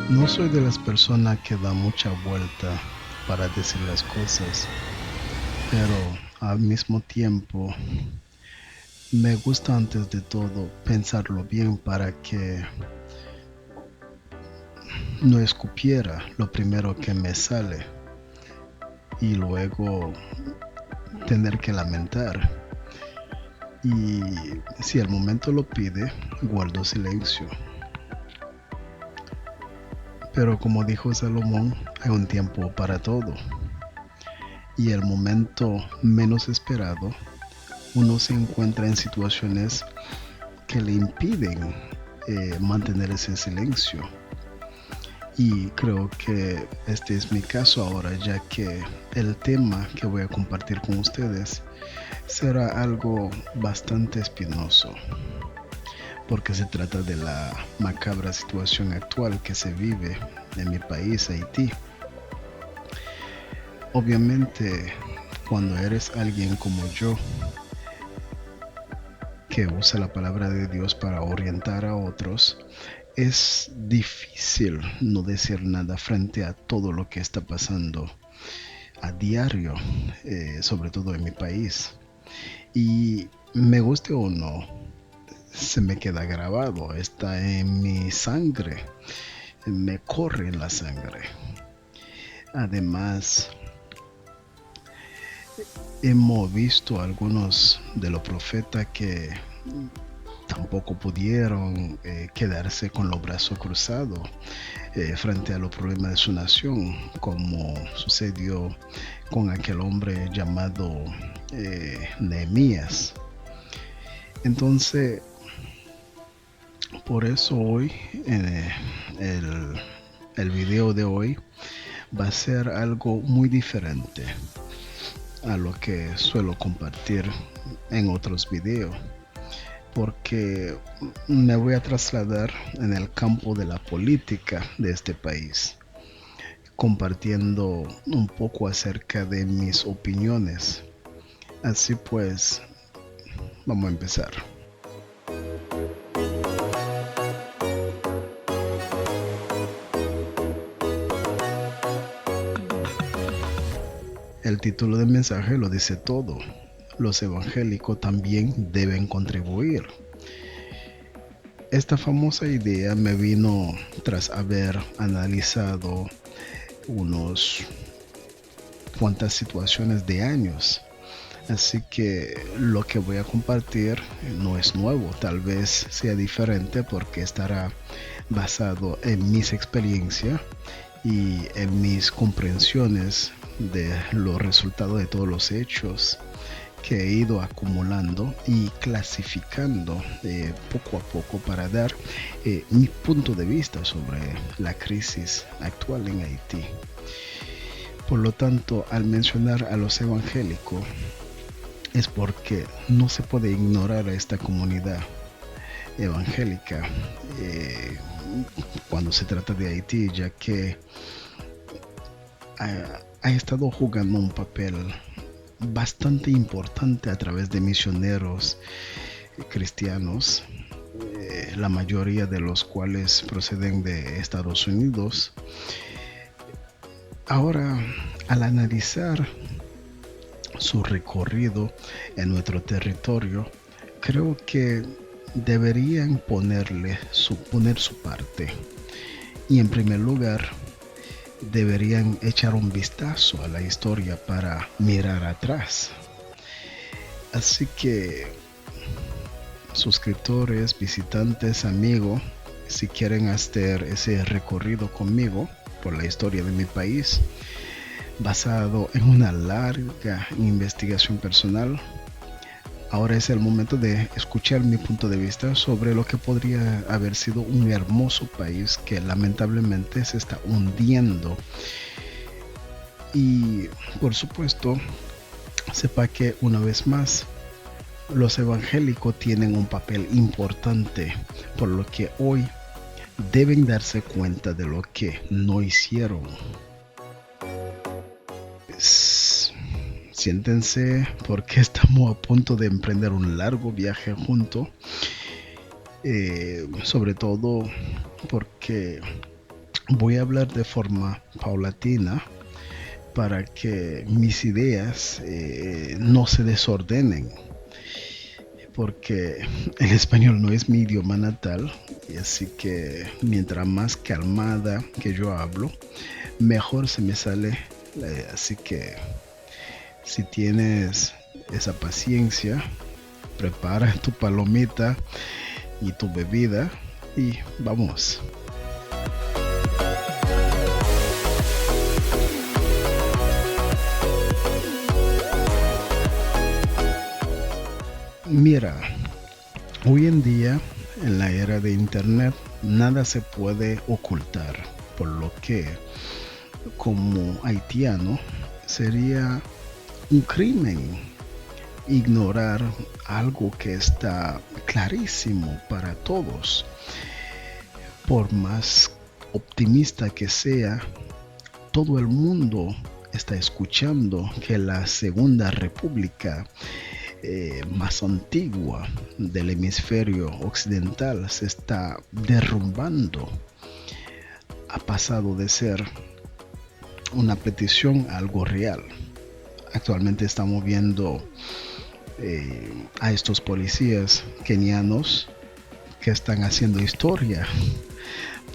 No soy de las personas que da mucha vuelta para decir las cosas, pero al mismo tiempo me gusta antes de todo pensarlo bien para que no escupiera lo primero que me sale y luego tener que lamentar. Y si el momento lo pide, guardo silencio. Pero como dijo Salomón, hay un tiempo para todo. Y el momento menos esperado, uno se encuentra en situaciones que le impiden mantener ese silencio. Y creo que este es mi caso ahora, ya que el tema que voy a compartir con ustedes será algo bastante espinoso, porque se trata de la macabra situación actual que se vive en mi país, Haití. Obviamente, cuando eres alguien como yo, que usa la palabra de Dios para orientar a otros, es difícil no decir nada frente a todo lo que está pasando a diario, sobre todo en mi país. Y me guste o no, se me queda grabado, está en mi sangre, me corre en la sangre. Además, hemos visto algunos de los profetas que tampoco pudieron quedarse con los brazos cruzados frente a los problemas de su nación, como sucedió con aquel hombre llamado Nehemías. Entonces, por eso hoy, el, el video de hoy va a ser algo muy diferente a lo que suelo compartir en otros videos, porque me voy a trasladar en el campo de la política de este país, compartiendo un poco acerca de mis opiniones. Así pues, vamos a empezar. El título del mensaje lo dice todo. Los evangélicos también deben contribuir. Esta famosa idea me vino tras haber analizado unos cuantas situaciones de años. Así que lo que voy a compartir no es nuevo, tal vez sea diferente porque estará basado en mis experiencias y en mis comprensiones de los resultados de todos los hechos que he ido acumulando y clasificando poco a poco para dar mi punto de vista sobre la crisis actual en Haití. Por lo tanto, al mencionar a los evangélicos, es porque no se puede ignorar a esta comunidad evangélica cuando se trata de Haití, ya que ha estado jugando un papel bastante importante a través de misioneros cristianos, la mayoría de los cuales proceden de Estados Unidos. Ahora, al analizar su recorrido en nuestro territorio, creo que deberían poner su parte. Y en primer lugar, deberían echar un vistazo a la historia para mirar atrás. Así que, suscriptores, visitantes, amigos, si quieren hacer ese recorrido conmigo por la historia de mi país, basado en una larga investigación personal, ahora es el momento de escuchar mi punto de vista sobre lo que podría haber sido un hermoso país que lamentablemente se está hundiendo. Y por supuesto, sepa que una vez más, los evangélicos tienen un papel importante, por lo que hoy deben darse cuenta de lo que no hicieron. Siéntense porque estamos a punto de emprender un largo viaje juntos, sobre todo porque Voy a hablar de forma paulatina para que mis ideas no se desordenen, porque el español no es mi idioma natal, y así que mientras más calmada que yo hablo, mejor se me sale. Así que si tienes esa paciencia, prepara tu palomita y tu bebida y vamos. Mira, hoy en día, en la era de internet, nada se puede ocultar, por lo que como haitiano sería un crimen ignorar algo que está clarísimo para todos. Por más optimista que sea, todo el mundo está escuchando que la Segunda República más antigua del hemisferio occidental se está derrumbando. Ha pasado de ser una petición a algo real. Actualmente estamos viendo a estos policías kenianos que están haciendo historia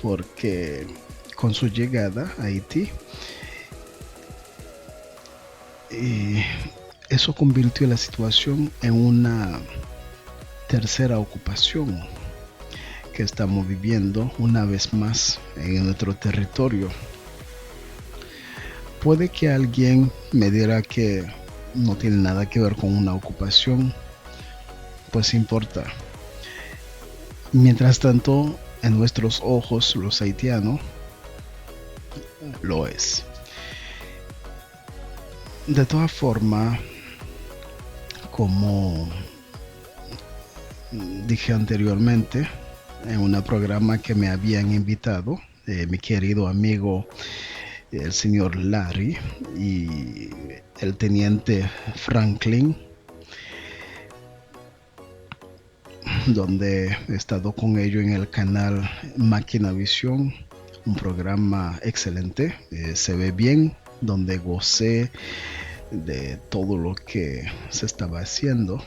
porque con su llegada a Haití eso convirtió la situación en una tercera ocupación que estamos viviendo una vez más en nuestro territorio. Puede que alguien me diga que no tiene nada que ver con una ocupación, pues importa. Mientras tanto, en nuestros ojos, los haitianos, lo es. De todas formas, como dije anteriormente, en un programa que me habían invitado, mi querido amigo el señor Larry y el teniente Franklin, donde he estado con ellos en el canal Máquina Visión, un programa excelente, se ve bien, donde gocé de todo lo que se estaba haciendo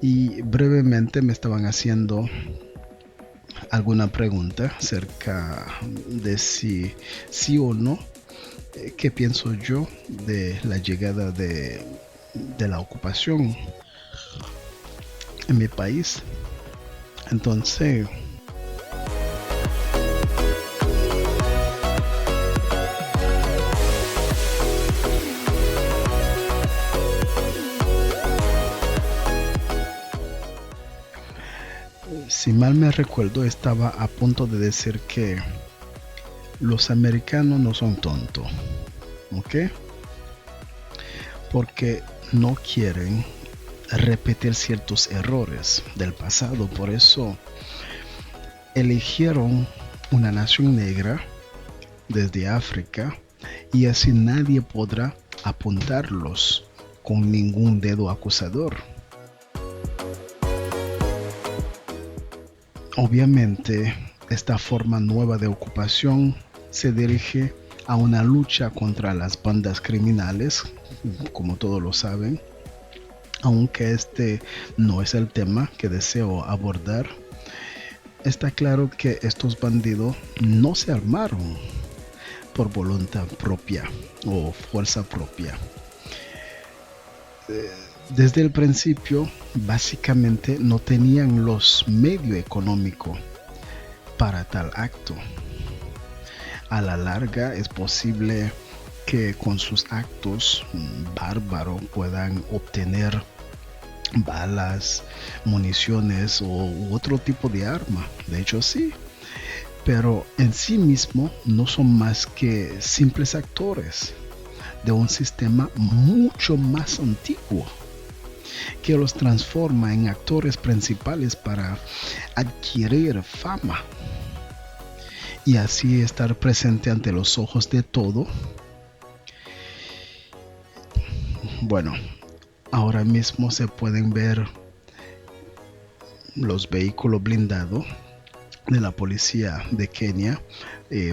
y brevemente me estaban haciendo alguna pregunta acerca de si sí o no, qué pienso yo de la llegada de la ocupación en mi país. Entonces, si mal me recuerdo, estaba a punto de decir que los americanos no son tontos, ¿ok? Porque no quieren repetir ciertos errores del pasado, por eso eligieron una nación negra desde África y así nadie podrá apuntarlos con ningún dedo acusador. Obviamente, esta forma nueva de ocupación se dirige a una lucha contra las bandas criminales, como todos lo saben, aunque este no es el tema que deseo abordar. Está claro que estos bandidos no se armaron por voluntad propia o fuerza propia. Desde el principio, básicamente no tenían los medios económicos para tal acto. A la larga es posible que con sus actos bárbaros puedan obtener balas, municiones u otro tipo de arma. De hecho sí, pero en sí mismo no son más que simples actores de un sistema mucho más antiguo que los transforma en actores principales para adquirir fama y así estar presente ante los ojos de todo. Bueno, ahora mismo se pueden ver los vehículos blindados de la policía de Kenia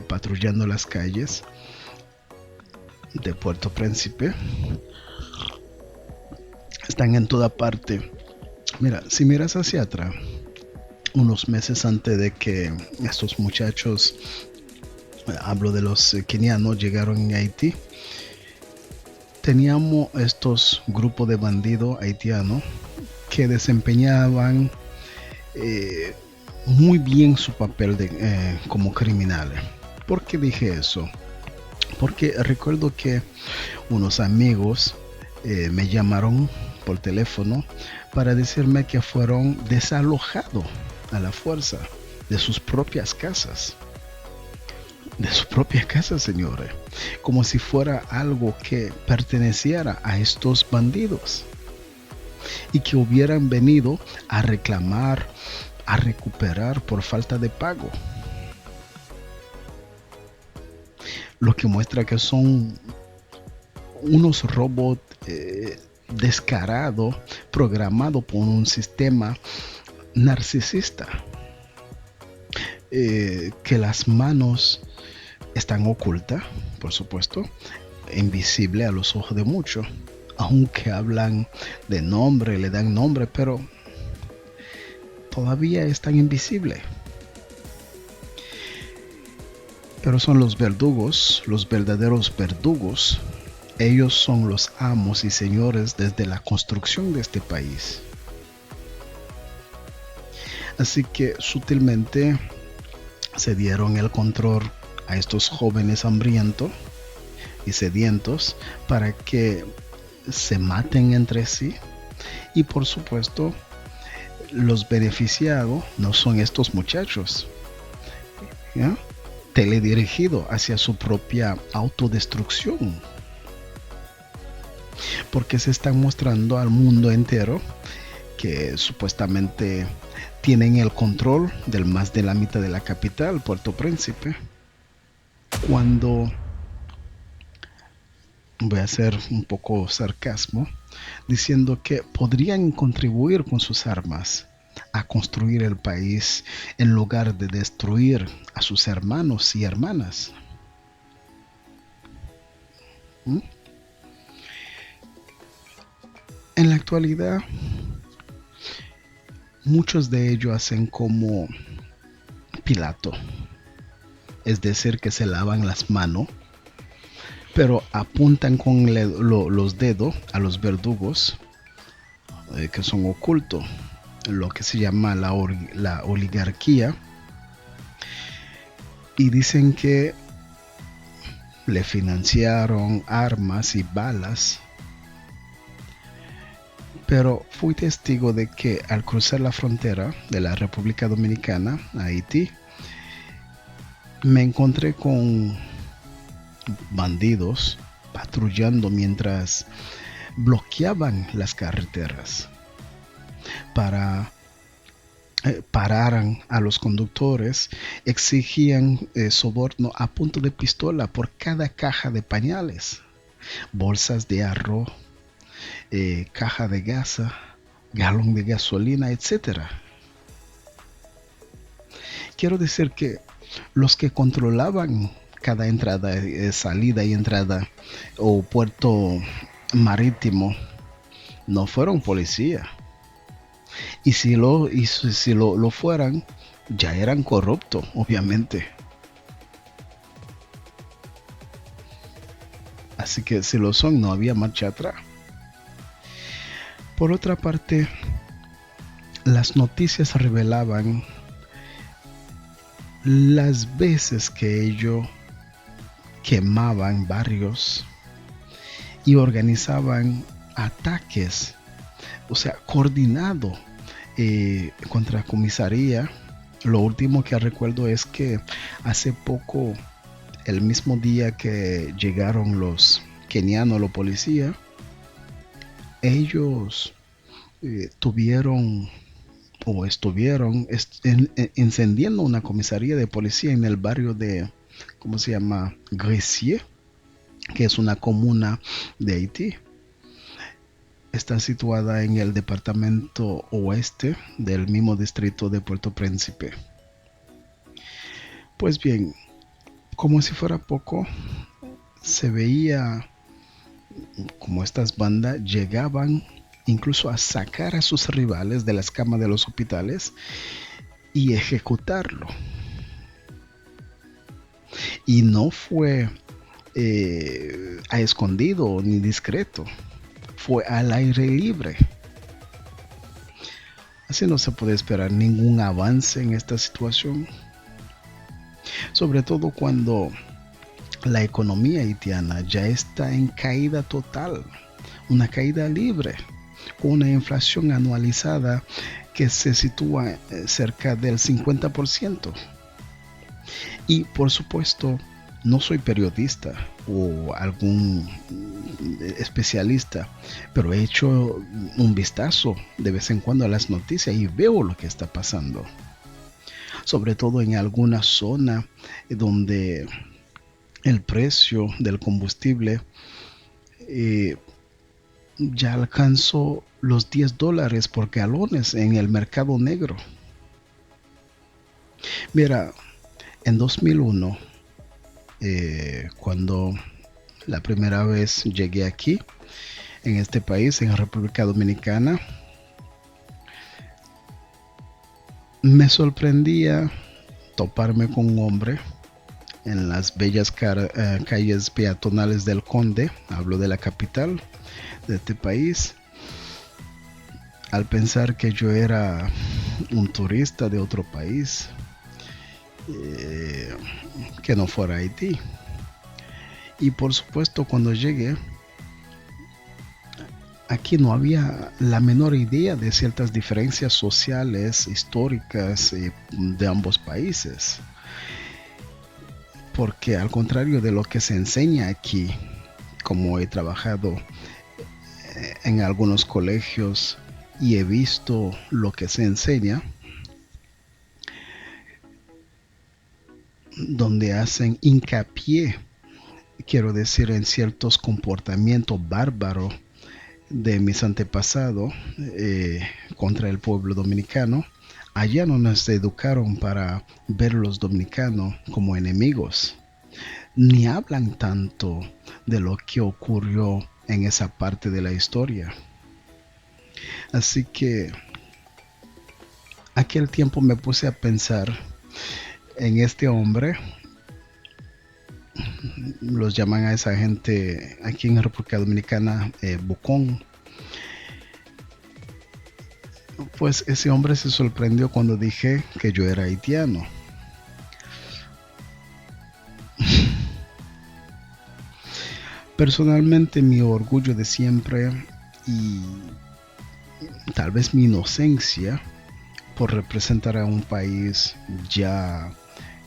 patrullando las calles de Puerto Príncipe. Están en toda parte. Mira, si miras hacia atrás, unos meses antes de que estos muchachos, hablo de los kenianos, llegaron a Haití, teníamos estos grupos de bandidos haitianos que desempeñaban muy bien su papel como criminales. ¿Por qué dije eso? Porque recuerdo que unos amigos me llamaron por teléfono para decirme que fueron desalojados a la fuerza de sus propias casas. De su propia casa, señores. Como si fuera algo que perteneciera a estos bandidos. Y que hubieran venido a reclamar, a recuperar por falta de pago. Lo que muestra que son unos robots descarados, programados por un sistema narcisista. Que las manos están ocultas, por supuesto, invisible a los ojos de muchos, aunque hablan de nombre, le dan nombre, pero todavía están invisibles. Pero son los verdugos, los verdaderos verdugos. Ellos son los amos y señores desde la construcción de este país. Así que sutilmente se dieron el control a estos jóvenes hambrientos y sedientos para que se maten entre sí, y por supuesto los beneficiados no son estos muchachos, ¿ya? Teledirigido hacia su propia autodestrucción, porque se están mostrando al mundo entero que supuestamente tienen el control del más de la mitad de la capital, Puerto Príncipe, cuando, voy a hacer un poco sarcasmo, diciendo que podrían contribuir con sus armas a construir el país en lugar de destruir a sus hermanos y hermanas. ¿Mm? En la actualidad, muchos de ellos hacen como Pilato, es decir, que se lavan las manos, pero apuntan con los dedos a los verdugos que son ocultos, lo que se llama la oligarquía, y dicen que le financiaron armas y balas. Pero fui testigo de que al cruzar la frontera de la República Dominicana a Haití, me encontré con bandidos patrullando mientras bloqueaban las carreteras para pararan a los conductores, exigían soborno a punto de pistola por cada caja de pañales, bolsas de arroz, caja de gasa, galón de gasolina, etcétera. Quiero decir que los que controlaban cada entrada, salida y entrada o puerto marítimo no fueron policía. Y si lo fueran, ya eran corruptos, obviamente. Así que si lo son, no había marcha atrás. Por otra parte, las noticias revelaban las veces que ellos quemaban barrios y organizaban ataques, o sea, coordinado contra comisaría. Lo último que recuerdo es que hace poco, el mismo día que llegaron los kenianos, los policías, ellos tuvieron o estuvieron encendiendo una comisaría de policía en el barrio de, ¿cómo se llama? Grecier, que es una comuna de Haití. Está situada en el departamento oeste del mismo distrito de Puerto Príncipe. Pues bien, como si fuera poco, se veía como estas bandas llegaban incluso a sacar a sus rivales de las camas de los hospitales y ejecutarlo. Y no fue a escondido ni discreto, fue al aire libre. Así no se puede esperar ningún avance en esta situación, sobre todo cuando la economía haitiana ya está en caída total, una caída libre, con una inflación anualizada que se sitúa cerca del 50%. Y por supuesto, no soy periodista o algún especialista, pero he hecho un vistazo de vez en cuando a las noticias y veo lo que está pasando. Sobre todo en alguna zona donde el precio del combustible ya alcanzó los $10 por galones en el mercado negro. Mira, en 2001, cuando la primera vez llegué aquí, en este país, en República Dominicana, me sorprendía toparme con un hombre en las bellas calles peatonales del Conde, hablo de la capital de este país, al pensar que yo era un turista de otro país, que no fuera Haití. Y por supuesto, cuando llegué, aquí no había la menor idea de ciertas diferencias sociales, históricas de ambos países. Porque al contrario de lo que se enseña aquí, como he trabajado en algunos colegios y he visto lo que se enseña, donde hacen hincapié, quiero decir, en ciertos comportamientos bárbaros de mis antepasados contra el pueblo dominicano. Allá no nos educaron para ver a los dominicanos como enemigos, ni hablan tanto de lo que ocurrió en esa parte de la historia. Así que aquel tiempo me puse a pensar en este hombre. Los llaman a esa gente aquí en República Dominicana Bocón. Pues ese hombre se sorprendió cuando dije que yo era haitiano. Personalmente, mi orgullo de siempre y tal vez mi inocencia por representar a un país ya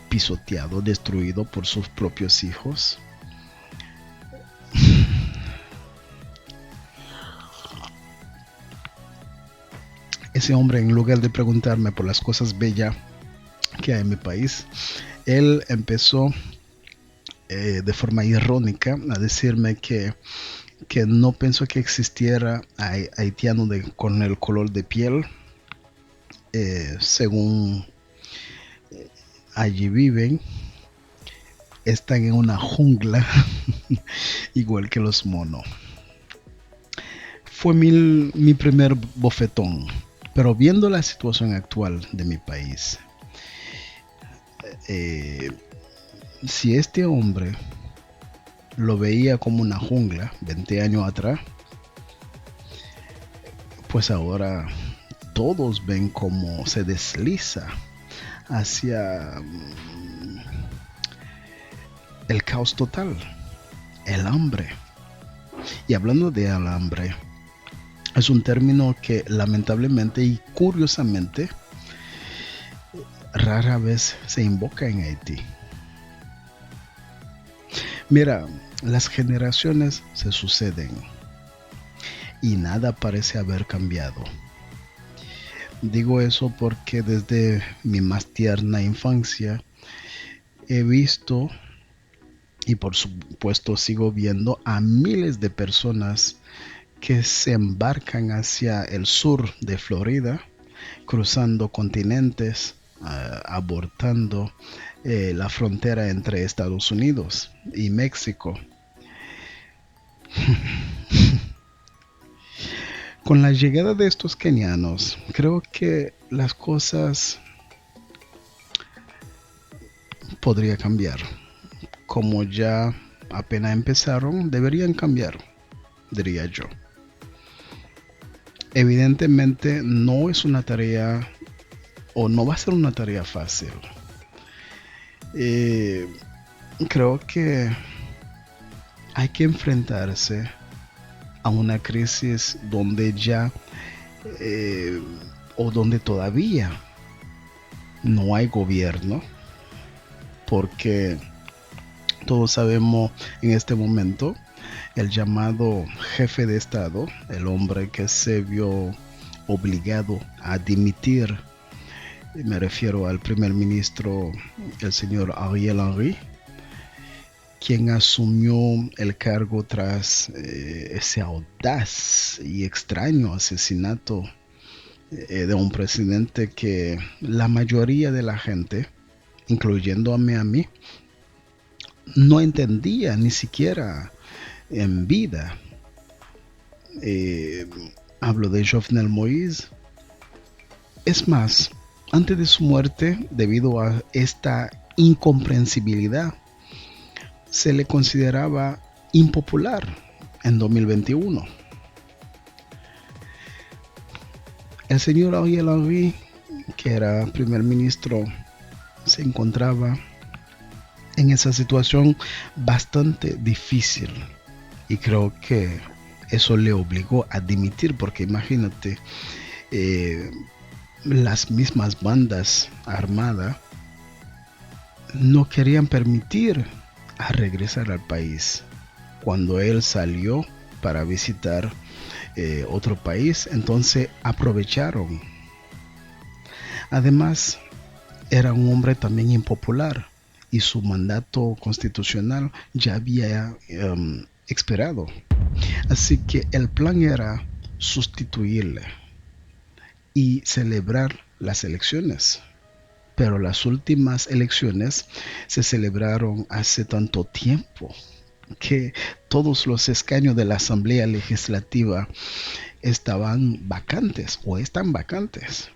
pisoteado, destruido por sus propios hijos. Ese hombre, en lugar de preguntarme por las cosas bellas que hay en mi país, él empezó de forma irónica a decirme que no pensó que existiera haitiano con el color de piel, según allí viven, están en una jungla igual que los monos. Fue mi primer bofetón, pero viendo la situación actual de mi país, si este hombre lo veía como una jungla 20 años atrás, pues ahora todos ven cómo se desliza hacia el caos total, el hambre. Y hablando de hambre, es un término que lamentablemente y curiosamente rara vez se invoca en Haití. Mira, las generaciones se suceden y nada parece haber cambiado. Digo eso porque desde mi más tierna infancia he visto y por supuesto sigo viendo a miles de personas que se embarcan hacia el sur de Florida, cruzando continentes abortando la frontera entre Estados Unidos y México. Con la llegada de estos kenianos, creo que las cosas podrían cambiar. Como ya apenas empezaron, deberían cambiar, diría yo. Evidentemente no es una tarea o no va a ser una tarea fácil. Eh, Creo que hay que enfrentarse a una crisis donde ya o donde todavía no hay gobierno, porque todos sabemos en este momento el llamado jefe de Estado, el hombre que se vio obligado a dimitir, me refiero al primer ministro, el señor Ariel Henry, quien asumió el cargo tras ese audaz y extraño asesinato de un presidente que la mayoría de la gente, incluyéndome a mí, no entendía ni siquiera en vida. Hablo de Jovenel Moïse. Es más, antes de su muerte, debido a esta incomprensibilidad, se le consideraba impopular en 2021. El señor Ariel Henry, que era primer ministro, se encontraba en esa situación bastante difícil y creo que eso le obligó a dimitir, porque imagínate, las mismas bandas armadas no querían permitir a regresar al país cuando él salió para visitar otro país. Entonces aprovecharon. Además, era un hombre también impopular y su mandato constitucional ya había expirado. Así que el plan era sustituirle y celebrar las elecciones. Pero las últimas elecciones se celebraron hace tanto tiempo que todos los escaños de la Asamblea Legislativa estaban vacantes o están vacantes.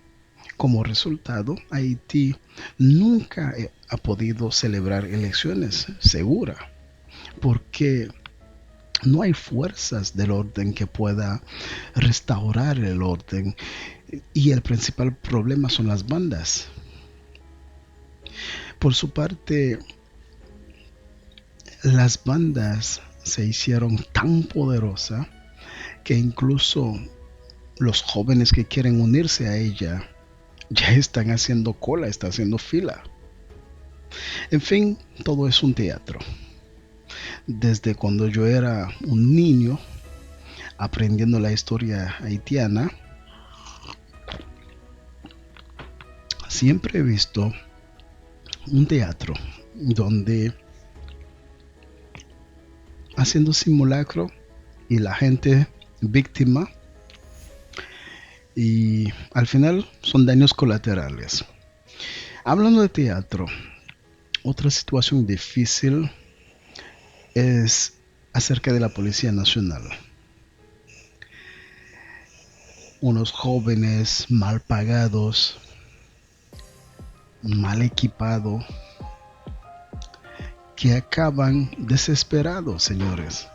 Como resultado, Haití nunca ha podido celebrar elecciones seguras porque no hay fuerzas del orden que pueda restaurar el orden, y el principal problema son las bandas. Por su parte, las bandas se hicieron tan poderosas que incluso los jóvenes que quieren unirse a ella ya están haciendo cola, están haciendo fila. En fin, todo es un teatro. Desde cuando yo era un niño aprendiendo la historia haitiana, siempre he visto un teatro donde haciendo simulacro y la gente víctima, y al final son daños colaterales. Hablando de teatro, otra situación difícil es acerca de la Policía Nacional. Unos jóvenes mal pagados, mal equipados, que acaban desesperados, señores.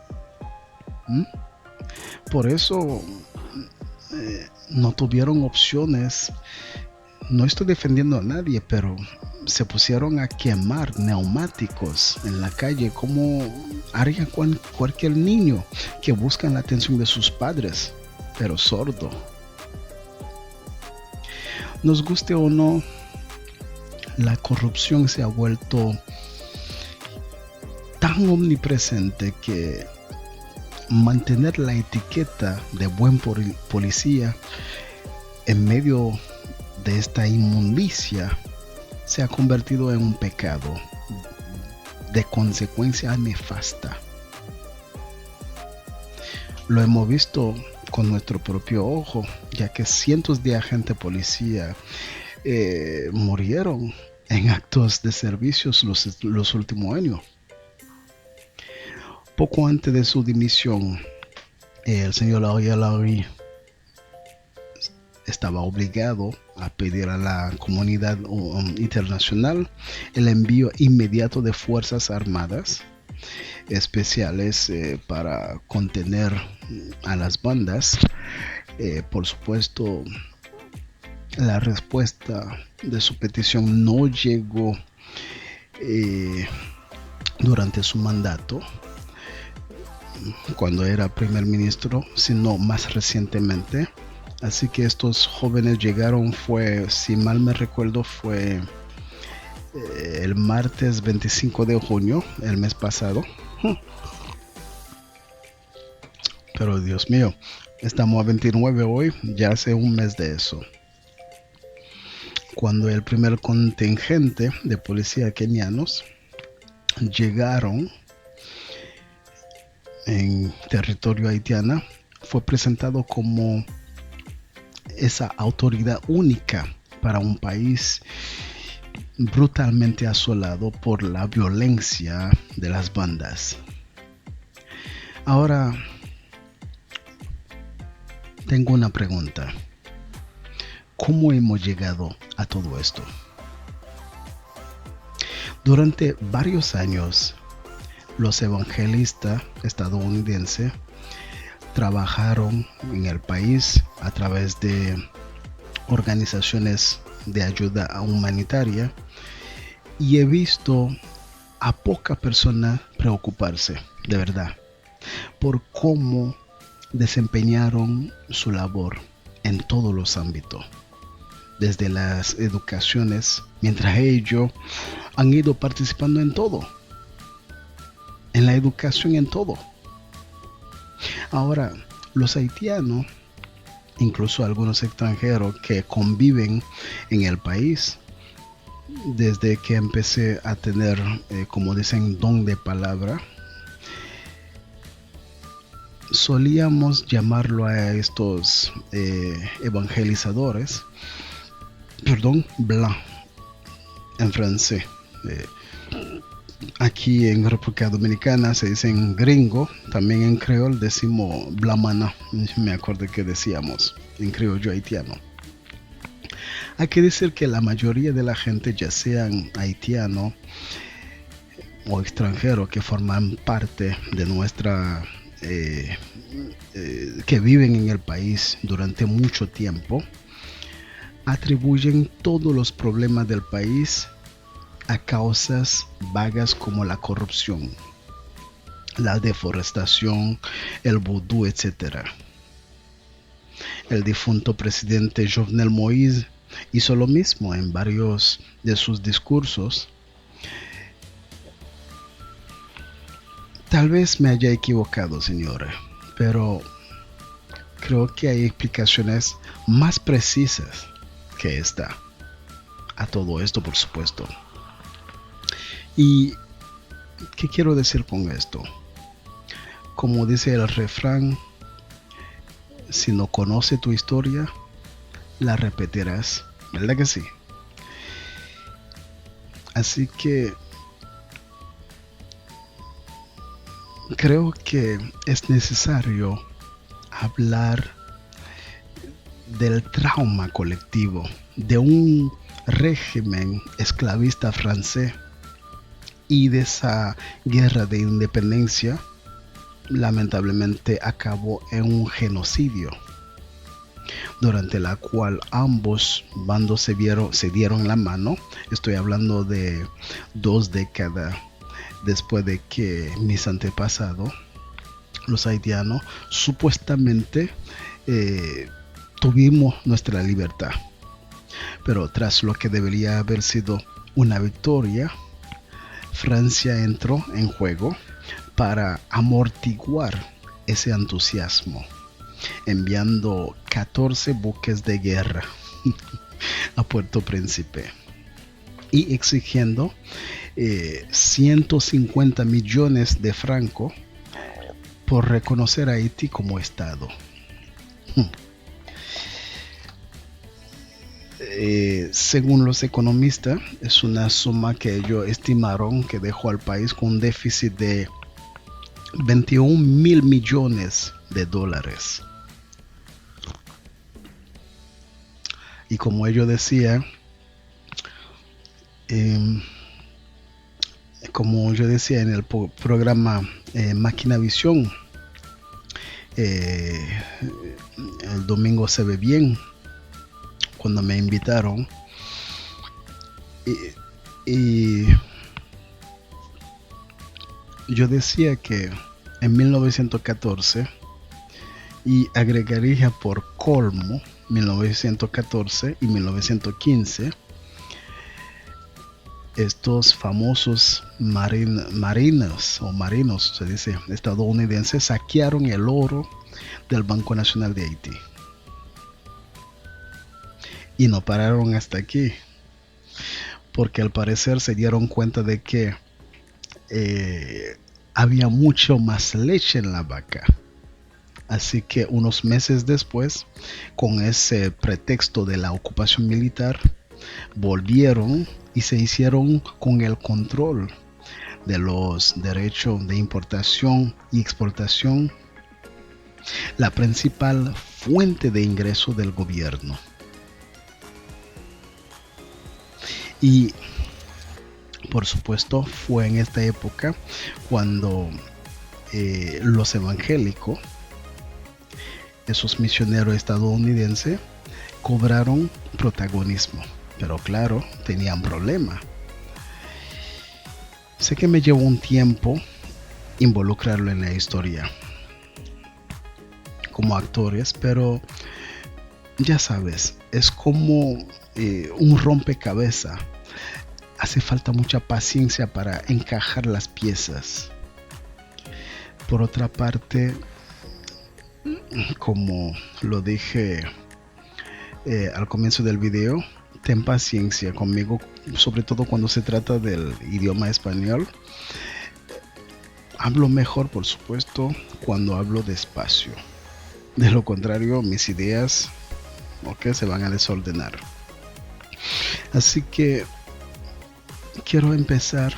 Por eso no tuvieron opciones. No estoy defendiendo a nadie, pero se pusieron a quemar neumáticos en la calle como haría cualquier niño que busca la atención de sus padres, pero sordo. Nos guste o no, la corrupción se ha vuelto tan omnipresente que mantener la etiqueta de buen policía en medio de esta inmundicia se ha convertido en un pecado de consecuencia nefasta. Lo hemos visto con nuestro propio ojo, ya que cientos de agentes policía murieron en actos de servicios los últimos años. Poco antes de su dimisión, el señor Larry estaba obligado a pedir a la comunidad internacional el envío inmediato de fuerzas armadas especiales para contener a las bandas. Por supuesto, la respuesta de su petición no llegó durante su mandato, cuando era primer ministro, sino más recientemente. Así que estos jóvenes llegaron, si mal me recuerdo, fue el martes 25 de junio, el mes pasado. Pero Dios mío, estamos a 29 hoy, ya hace un mes de eso. Cuando el primer contingente de policía kenianos llegaron en territorio haitiano, fue presentado como esa autoridad única para un país brutalmente asolado por la violencia de las bandas. Ahora, tengo una pregunta. ¿Cómo hemos llegado a todo esto? Durante varios años, los evangelistas estadounidenses trabajaron en el país a través de organizaciones de ayuda humanitaria, y he visto a poca persona preocuparse de verdad por cómo desempeñaron su labor en todos los ámbitos, desde las educaciones, mientras ellos han ido participando en todo, en la educación, en todo. Ahora, los haitianos, incluso algunos extranjeros que conviven en el país, desde que empecé a tener, como dicen, don de palabra, solíamos llamarlo a estos evangelizadores, blanc en francés. Aquí en República Dominicana se dicen gringo, también en creol decimos blamana, me acuerdo que decíamos en criollo haitiano. Hay que decir que la mayoría de la gente, ya sean haitianos o extranjeros que forman parte de nuestra que viven en el país durante mucho tiempo, atribuyen todos los problemas del país a causas vagas como la corrupción, la deforestación, el vudú, etc. El difunto presidente Jovenel Moïse hizo lo mismo en varios de sus discursos. Tal vez me haya equivocado, señora, pero creo que hay explicaciones más precisas que esta a todo esto, por supuesto. ¿Y qué quiero decir con esto? Como dice el refrán, si no conoces tu historia, la repetirás, ¿verdad que sí? Así que creo que es necesario hablar del trauma colectivo de un régimen esclavista francés y de esa guerra de independencia. Lamentablemente acabó en un genocidio, durante la cual ambos bandos se dieron la mano. Estoy hablando de 2 décadas después de que mis antepasados, los haitianos, supuestamente tuvimos nuestra libertad. Pero tras lo que debería haber sido una victoria, Francia entró en juego para amortiguar ese entusiasmo, enviando 14 buques de guerra a Puerto Príncipe y exigiendo 150 millones de francos por reconocer a Haití como Estado. Según los economistas, es una suma que ellos estimaron que dejó al país con un déficit de 21.000 millones de dólares. Y como ellos decían, eh, como yo decía en el programa Máquina Visión, eh, el domingo se ve bien, cuando me invitaron. Y yo decía que en 1914, y agregaría por colmo 1914 y 1915, estos famosos marinos, se dice, estadounidenses, saquearon el oro del Banco Nacional de Haití. Y no pararon hasta aquí, porque al parecer se dieron cuenta de que había mucho más leche en la vaca. Así que unos meses después, con ese pretexto de la ocupación militar, volvieron y se hicieron con el control de los derechos de importación y exportación, la principal fuente de ingreso del gobierno. Y por supuesto fue en esta época cuando los evangélicos, esos misioneros estadounidenses, cobraron protagonismo. Pero claro, tenían problema. Sé que me llevó un tiempo involucrarlo en la historia como actores, pero ya sabes, es como un rompecabezas. Hace falta mucha paciencia para encajar las piezas. Por otra parte, como lo dije al comienzo del video, ten paciencia conmigo, sobre todo cuando se trata del idioma español. Hablo mejor, por supuesto, cuando hablo despacio. De lo contrario, mis ideas se van a desordenar. Así que quiero empezar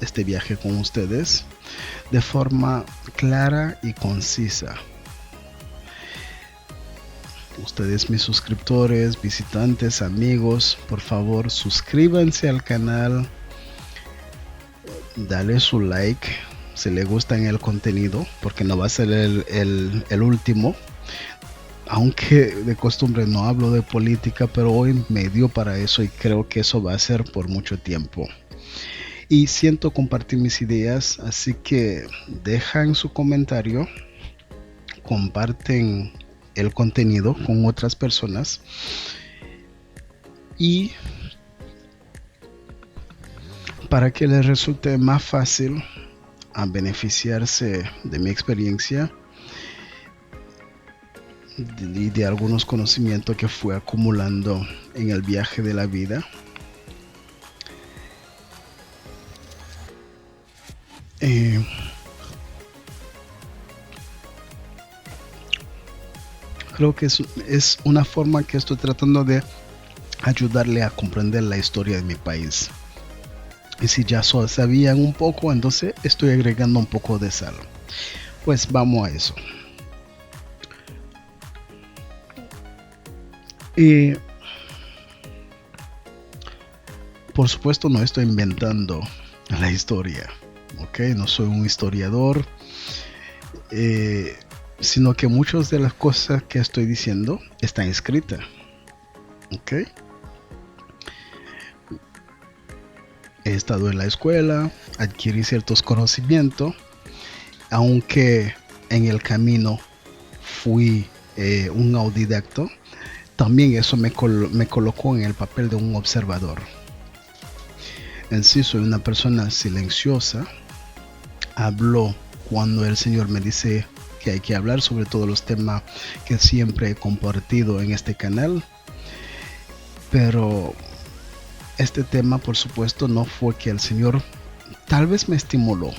este viaje con ustedes de forma clara y concisa. Ustedes, mis suscriptores, visitantes, amigos, por favor suscríbanse al canal, dale su like si les gusta el contenido, porque no va a ser el último, aunque de costumbre no hablo de política, pero hoy me dio para eso y creo que eso va a ser por mucho tiempo. Y siento compartir mis ideas, así que dejan su comentario, comparten el contenido con otras personas y para que les resulte más fácil a beneficiarse de mi experiencia y de algunos conocimientos que fue acumulando en el viaje de la vida. Creo que es una forma que estoy tratando de ayudarle a comprender la historia de mi país. Y si ya sabían un poco, entonces estoy agregando un poco de sal. Pues vamos a eso. Y por supuesto no estoy inventando la historia, no soy un historiador, sino que muchas de las cosas que estoy diciendo están escritas. He estado en la escuela, adquirí ciertos conocimientos, aunque en el camino fui un autodidacta. También eso me colocó en el papel de un observador. En sí soy una persona silenciosa. Hablo cuando el Señor me dice que hay que hablar sobre todos los temas que siempre he compartido en este canal. Pero este tema, por supuesto, no fue que el Señor tal vez me estimuló,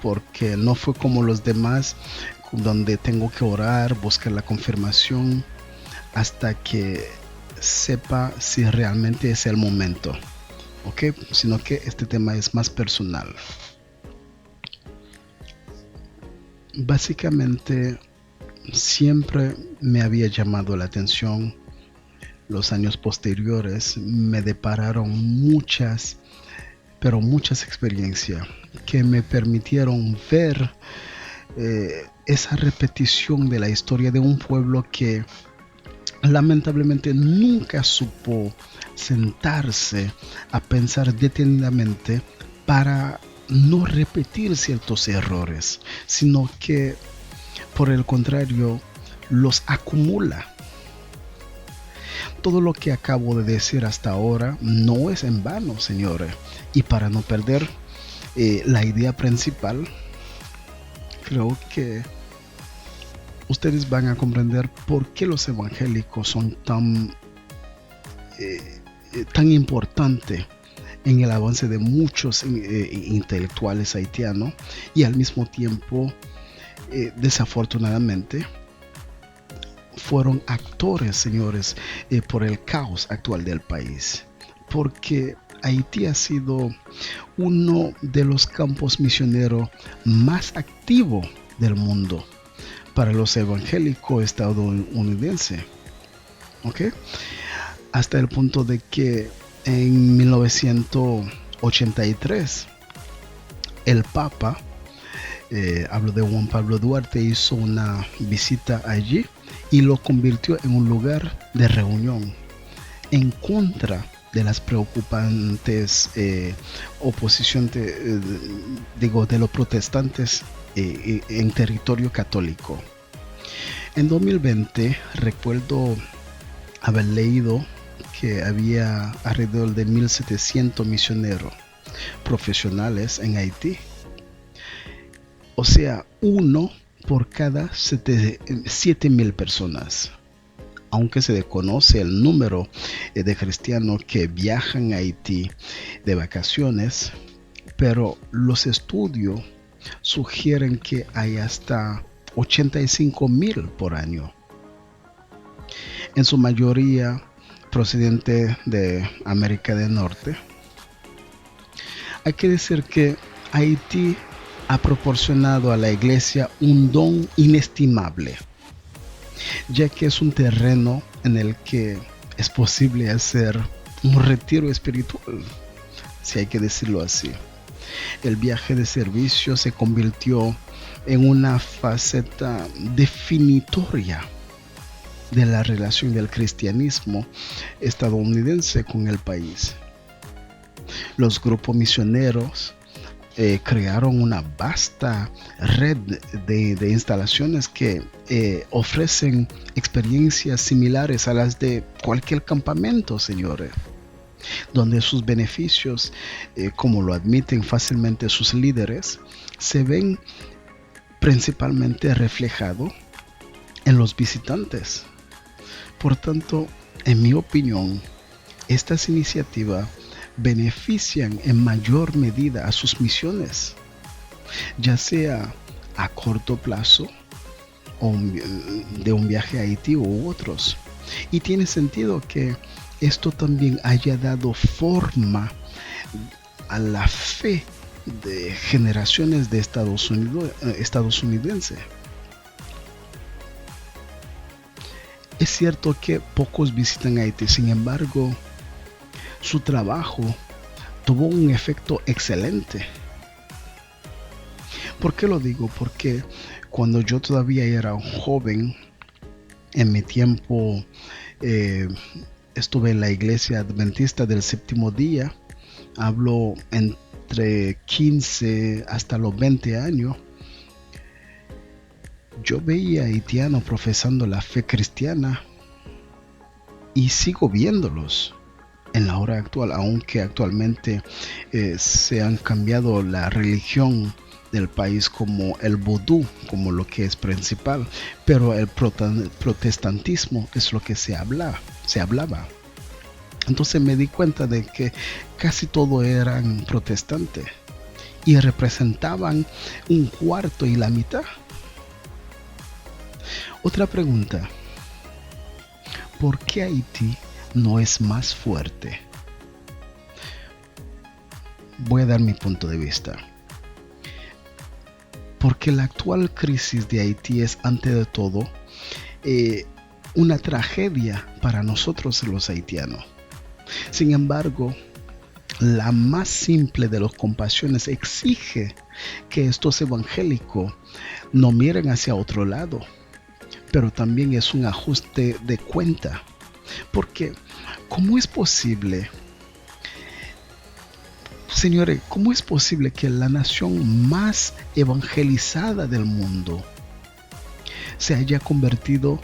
porque no fue como los demás, donde tengo que orar, buscar la confirmación, hasta que sepa si realmente es el momento, ¿ok? Sino que este tema es más personal. Básicamente, siempre me había llamado la atención. Los años posteriores me depararon muchas, pero muchas experiencias que me permitieron ver esa repetición de la historia de un pueblo que lamentablemente nunca supo sentarse a pensar detenidamente para no repetir ciertos errores, sino que por el contrario los acumula. Todo lo que acabo de decir hasta ahora no es en vano, señores. Y para no perder la idea principal, creo que ustedes van a comprender por qué los evangélicos son tan importantes en el avance de muchos intelectuales haitianos y al mismo tiempo, desafortunadamente, fueron actores, señores, por el caos actual del país. Porque Haití ha sido uno de los campos misioneros más activos del mundo para los evangélicos estadounidenses, ¿ok? Hasta el punto de que en 1983 el Papa, hablo de Juan Pablo Duarte, hizo una visita allí y lo convirtió en un lugar de reunión en contra de las preocupantes oposición de los protestantes en territorio católico. En 2020 recuerdo haber leído que había alrededor de 1,700 misioneros profesionales en Haití. O sea, uno por cada 7,000 personas. Aunque se desconoce el número de cristianos que viajan a Haití de vacaciones, pero los estudios sugieren que hay hasta 85,000 por año. En su mayoría procedente de América del Norte. Hay que decir que Haití ha proporcionado a la iglesia un don inestimable, ya que es un terreno en el que es posible hacer un retiro espiritual, si hay que decirlo así. El viaje de servicio se convirtió en una faceta definitoria de la relación del cristianismo estadounidense con el país. Los grupos misioneros crearon una vasta red de instalaciones que ofrecen experiencias similares a las de cualquier campamento, señores, donde sus beneficios, como lo admiten fácilmente sus líderes, se ven principalmente reflejados en los visitantes. Por tanto, en mi opinión, estas iniciativas benefician en mayor medida a sus misiones, ya sea a corto plazo o de un viaje a Haití u otros. Y tiene sentido que esto también haya dado forma a la fe de generaciones de estadounidenses. Es cierto que pocos visitan Haití, sin embargo, su trabajo tuvo un efecto excelente. ¿Por qué lo digo? Porque cuando yo todavía era joven, en mi tiempo estuve en la iglesia adventista del séptimo día, hablo entre 15 hasta los 20 años. Yo veía haitianos profesando la fe cristiana y sigo viéndolos en la hora actual, aunque actualmente se han cambiado la religión del país como el vudú, como lo que es principal, pero el protestantismo es lo que se hablaba. Entonces me di cuenta de que casi todos eran protestantes y representaban un cuarto y la mitad. Otra pregunta: ¿por qué Haití no es más fuerte. Voy a dar mi punto de vista. Porque la actual crisis de Haití es, ante de todo, una tragedia para nosotros los haitianos. Sin embargo, la más simple de las compasiones exige que estos evangélicos no miren hacia otro lado, pero también es un ajuste de cuenta. Porque, ¿cómo es posible? Señores, ¿cómo es posible que la nación más evangelizada del mundo se haya convertido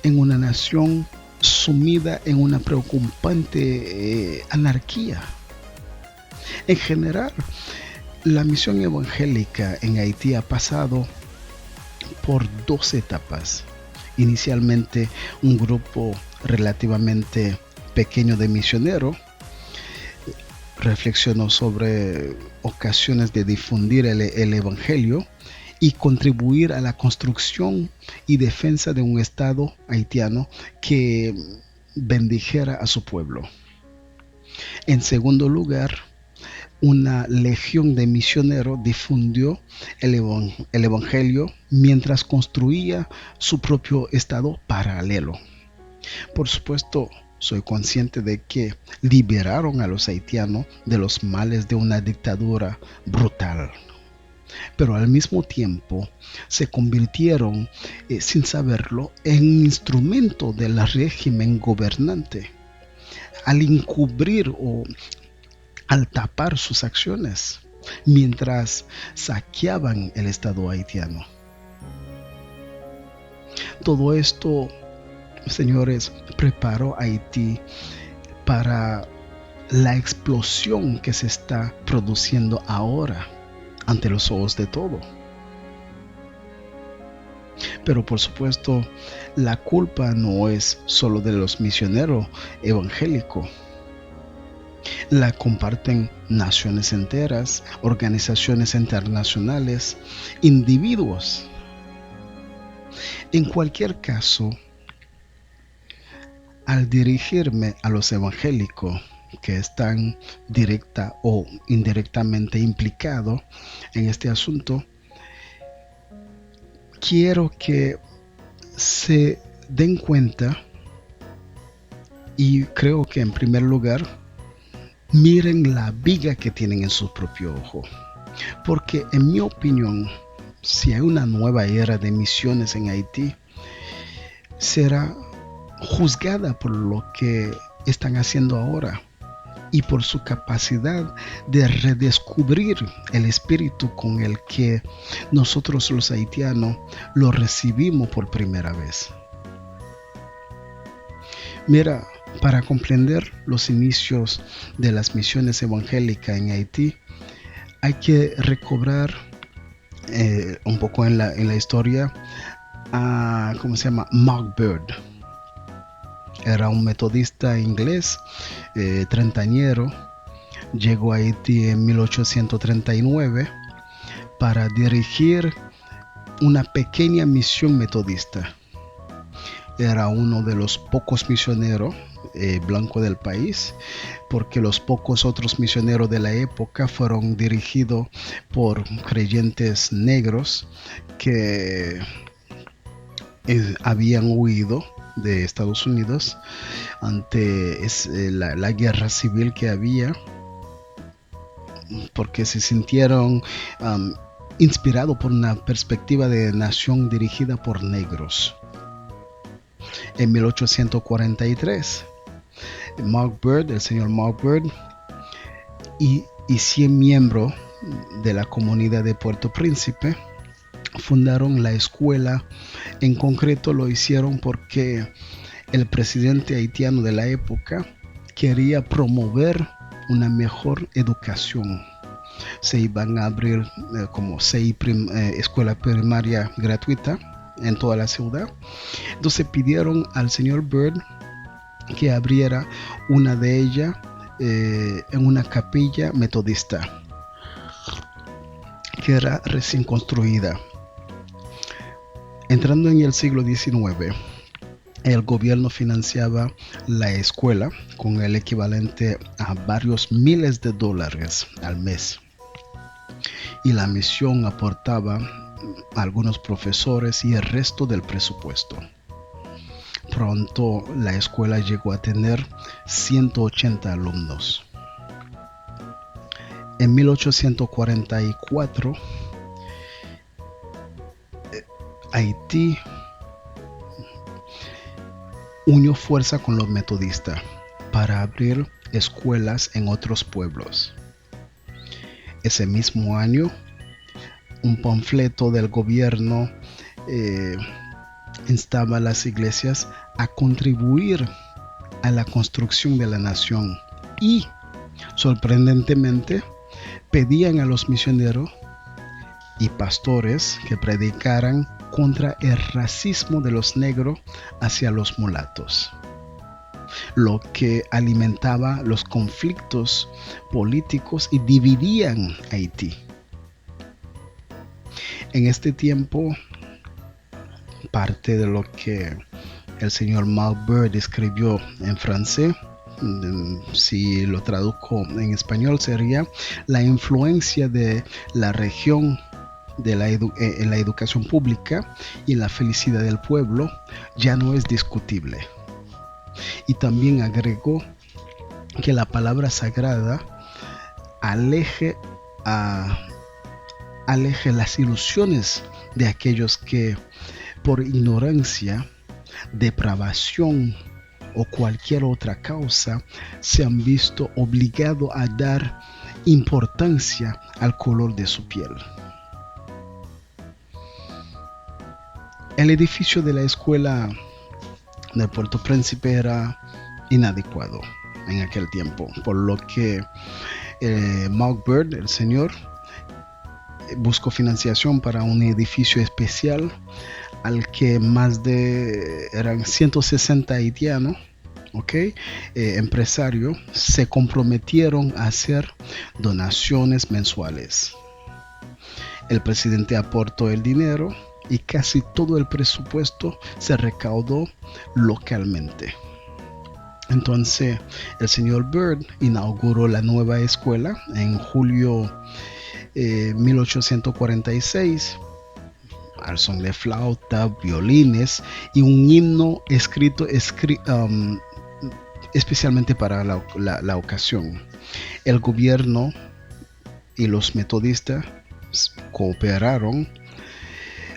en una nación sumida en una preocupante anarquía? En general, la misión evangélica en Haití ha pasado por dos etapas. Inicialmente, un grupo relativamente pequeño de misioneros reflexionó sobre ocasiones de difundir el Evangelio y contribuir a la construcción y defensa de un Estado haitiano que bendijera a su pueblo. En segundo lugar, una legión de misioneros difundió el Evangelio mientras construía su propio Estado paralelo. Por supuesto, soy consciente de que liberaron a los haitianos de los males de una dictadura brutal, pero al mismo tiempo se convirtieron, sin saberlo, en instrumento del régimen gobernante, al encubrir o al tapar sus acciones, mientras saqueaban el Estado haitiano. Todo esto, señores, preparó a Haití para la explosión que se está produciendo ahora ante los ojos de todo. Pero por supuesto, la culpa no es solo de los misioneros evangélicos. La comparten naciones enteras, organizaciones internacionales, individuos. En cualquier caso, al dirigirme a los evangélicos que están directa o indirectamente implicados en este asunto, quiero que se den cuenta, y creo que en primer lugar miren la viga que tienen en su propio ojo, porque en mi opinión, si hay una nueva era de misiones en Haití, será juzgada por lo que están haciendo ahora y por su capacidad de redescubrir el espíritu con el que nosotros los haitianos lo recibimos por primera vez. Mira, para comprender los inicios de las misiones evangélicas en Haití, hay que recobrar un poco en la historia a, ¿cómo se llama? Mark Bird. Era un metodista inglés, treintañero. Llegó a Haití en 1839 para dirigir una pequeña misión metodista. Era uno de los pocos misioneros blancos del país, porque los pocos otros misioneros de la época fueron dirigidos por creyentes negros que habían huido de Estados Unidos ante la guerra civil que había, porque se sintieron inspirados por una perspectiva de nación dirigida por negros. En 1843, el señor Mark Bird y 100 miembros de la comunidad de Puerto Príncipe fundaron la escuela. En concreto lo hicieron porque el presidente haitiano de la época quería promover una mejor educación. Se iban a abrir como 6 escuelas primarias gratuitas en toda la ciudad. Entonces pidieron al señor Bird que abriera una de ellas en una capilla metodista que era recién construida. Entrando en el siglo XIX, El gobierno financiaba la escuela con el equivalente a varios miles de dólares al mes. Y la misión aportaba a algunos profesores y el resto del presupuesto. Pronto la escuela llegó a tener 180 alumnos. En 1844, Haití unió fuerza con los metodistas para abrir escuelas en otros pueblos. Ese mismo año, un panfleto del gobierno instaba a las iglesias a contribuir a la construcción de la nación y, sorprendentemente, pedían a los misioneros y pastores que predicaran contra el racismo de los negros hacia los mulatos, lo que alimentaba los conflictos políticos y dividían Haití. En este tiempo, parte de lo que el señor Mark Bird escribió en francés, si lo traduzco en español, sería la influencia de la región en la educación pública y la felicidad del pueblo ya no es discutible. Y también agregó que la palabra sagrada aleje las ilusiones de aquellos que por ignorancia, depravación o cualquier otra causa se han visto obligados a dar importancia al color de su piel. El edificio de la escuela de Puerto Príncipe era inadecuado en aquel tiempo, por lo que Mark Bird, el señor, buscó financiación para un edificio especial al que eran 160 haitianos, empresarios, se comprometieron a hacer donaciones mensuales. El presidente aportó el dinero y casi todo el presupuesto se recaudó localmente. Entonces, el señor Bird inauguró la nueva escuela en julio 1846, al son de flauta, violines y un himno escrito especialmente para la ocasión. El gobierno y los metodistas cooperaron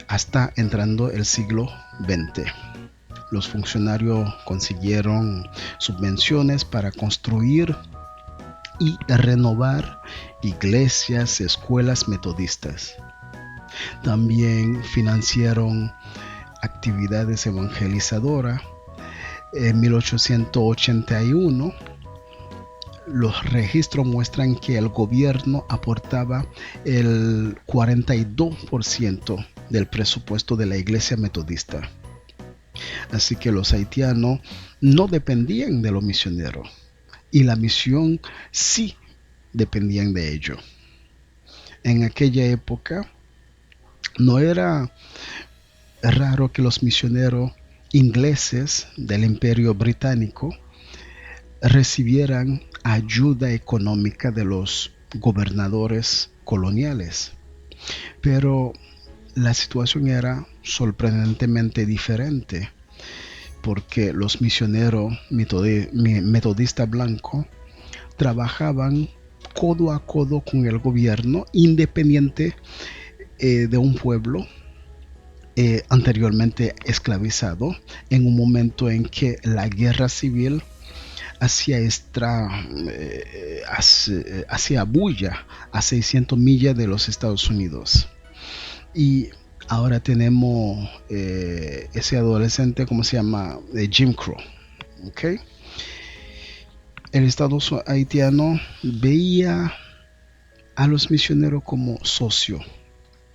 hasta entrando el siglo XX. Los funcionarios consiguieron subvenciones para construir y renovar iglesias, escuelas metodistas. También financiaron actividades evangelizadoras. En 1881, los registros muestran que el gobierno aportaba el 42% del presupuesto de la iglesia metodista. Así que los haitianos no dependían de los misioneros y la misión sí dependían de ellos. En aquella época no era raro que los misioneros ingleses del Imperio Británico recibieran ayuda económica de los gobernadores coloniales. Pero la situación era sorprendentemente diferente, porque los misioneros metodistas blancos trabajaban codo a codo con el gobierno independiente de un pueblo anteriormente esclavizado, en un momento en que la guerra civil hacía bulla a 600 millas de los Estados Unidos. Y ahora tenemos ese adolescente, ¿cómo se llama? Jim Crow. ¿Okay? El Estado haitiano veía a los misioneros como socios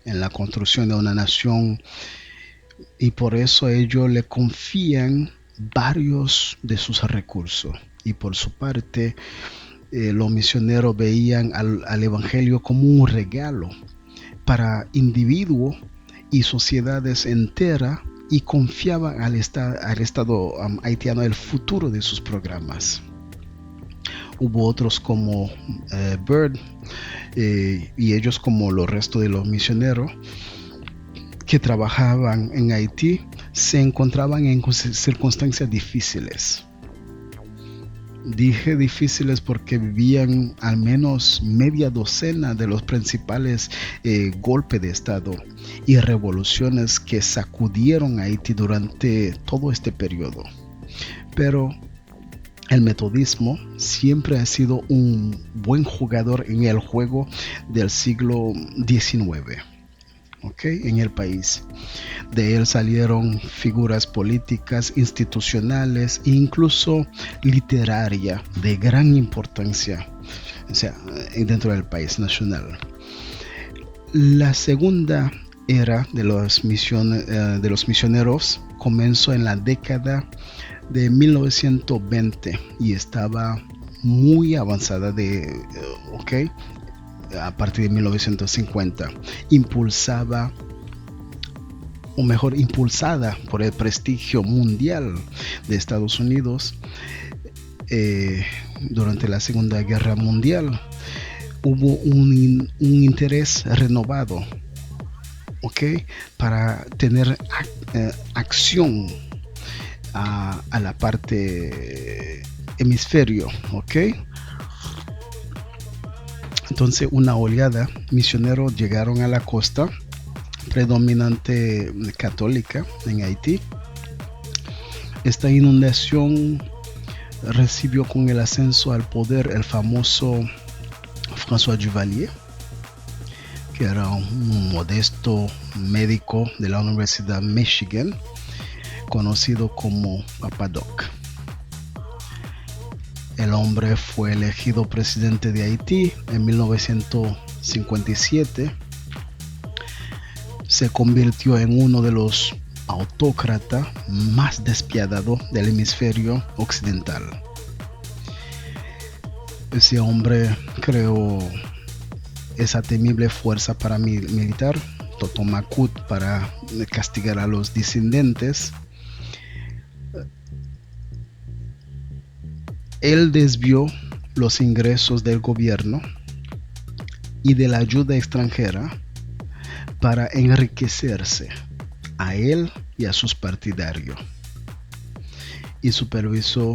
en la construcción de una nación, y por eso ellos le confían varios de sus recursos. Y por su parte, los misioneros veían al evangelio como un regalo para individuos y sociedades enteras y confiaban al Estado haitiano el futuro de sus programas. Hubo otros como Byrd y ellos, como los restos de los misioneros que trabajaban en Haití, se encontraban en circunstancias difíciles. Dije difíciles porque vivían al menos media docena de los principales golpes de Estado y revoluciones que sacudieron a Haití durante todo este periodo. Pero el metodismo siempre ha sido un buen jugador en el juego del siglo XIX. En el país. De él salieron figuras políticas, institucionales e incluso literaria de gran importancia, dentro del país nacional. La segunda era de los misioneros comenzó en la década de 1920 y estaba muy avanzada a partir de 1950, impulsada por el prestigio mundial de Estados Unidos. Durante la Segunda Guerra Mundial hubo un interés renovado, para tener acción a la parte hemisferio, Entonces una oleada misioneros llegaron a la costa predominante católica en Haití. Esta inundación recibió con el ascenso al poder el famoso François Duvalier, que era un modesto médico de la Universidad Michigan, conocido como Papa Doc. El hombre fue elegido presidente de Haití en 1957. Se convirtió en uno de los autócratas más despiadados del hemisferio occidental. Ese hombre creó esa temible fuerza paramilitar, Totonacut, para castigar a los disidentes. Él desvió los ingresos del gobierno y de la ayuda extranjera para enriquecerse a él y a sus partidarios, y supervisó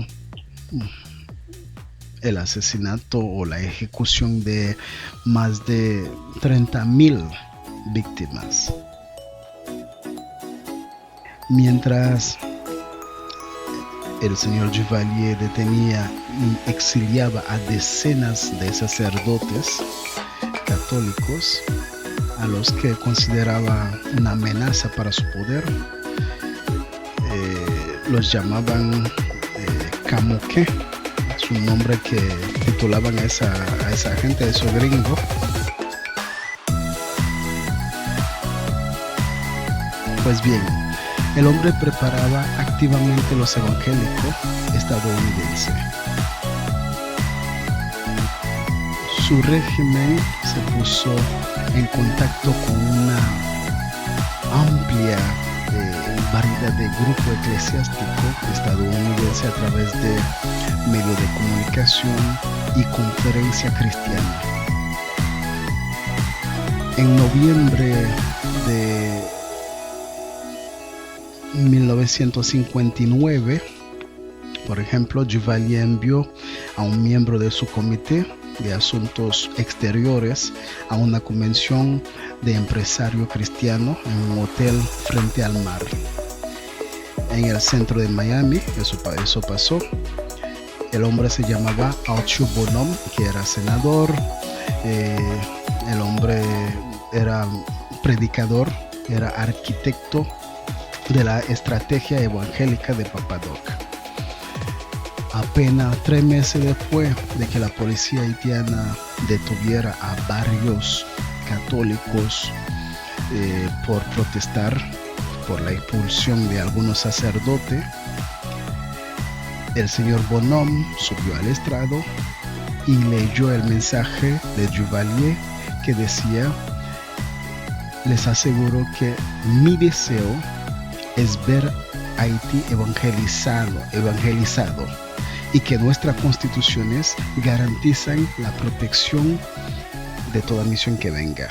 el asesinato o la ejecución de más de 30,000 víctimas. Mientras el señor Duvalier detenía y exiliaba a decenas de sacerdotes católicos a los que consideraba una amenaza para su poder, los llamaban camoqué, es un nombre que titulaban a esa gente, a esos gringos. Pues bien, el hombre preparaba activamente los evangélicos estadounidenses. Su régimen se puso en contacto con una amplia variedad de grupos eclesiásticos estadounidenses a través de medios de comunicación y conferencia cristiana. En noviembre de 1959, por ejemplo, Duvalier envió a un miembro de su comité de asuntos exteriores a una convención de empresarios cristianos en un hotel frente al mar en el centro de Miami. Eso pasó. El hombre se llamaba Arthur Bonhomme, que era senador. El hombre era predicador, era arquitecto de la estrategia evangélica de Papa Doc. Apenas 3 meses después de que la policía haitiana detuviera a varios católicos por protestar por la expulsión de algunos sacerdotes, el señor Bonhomme subió al estrado y leyó el mensaje de Duvalier que decía: les aseguro que mi deseo es ver Haití evangelizado y que nuestras constituciones garantizan la protección de toda misión que venga.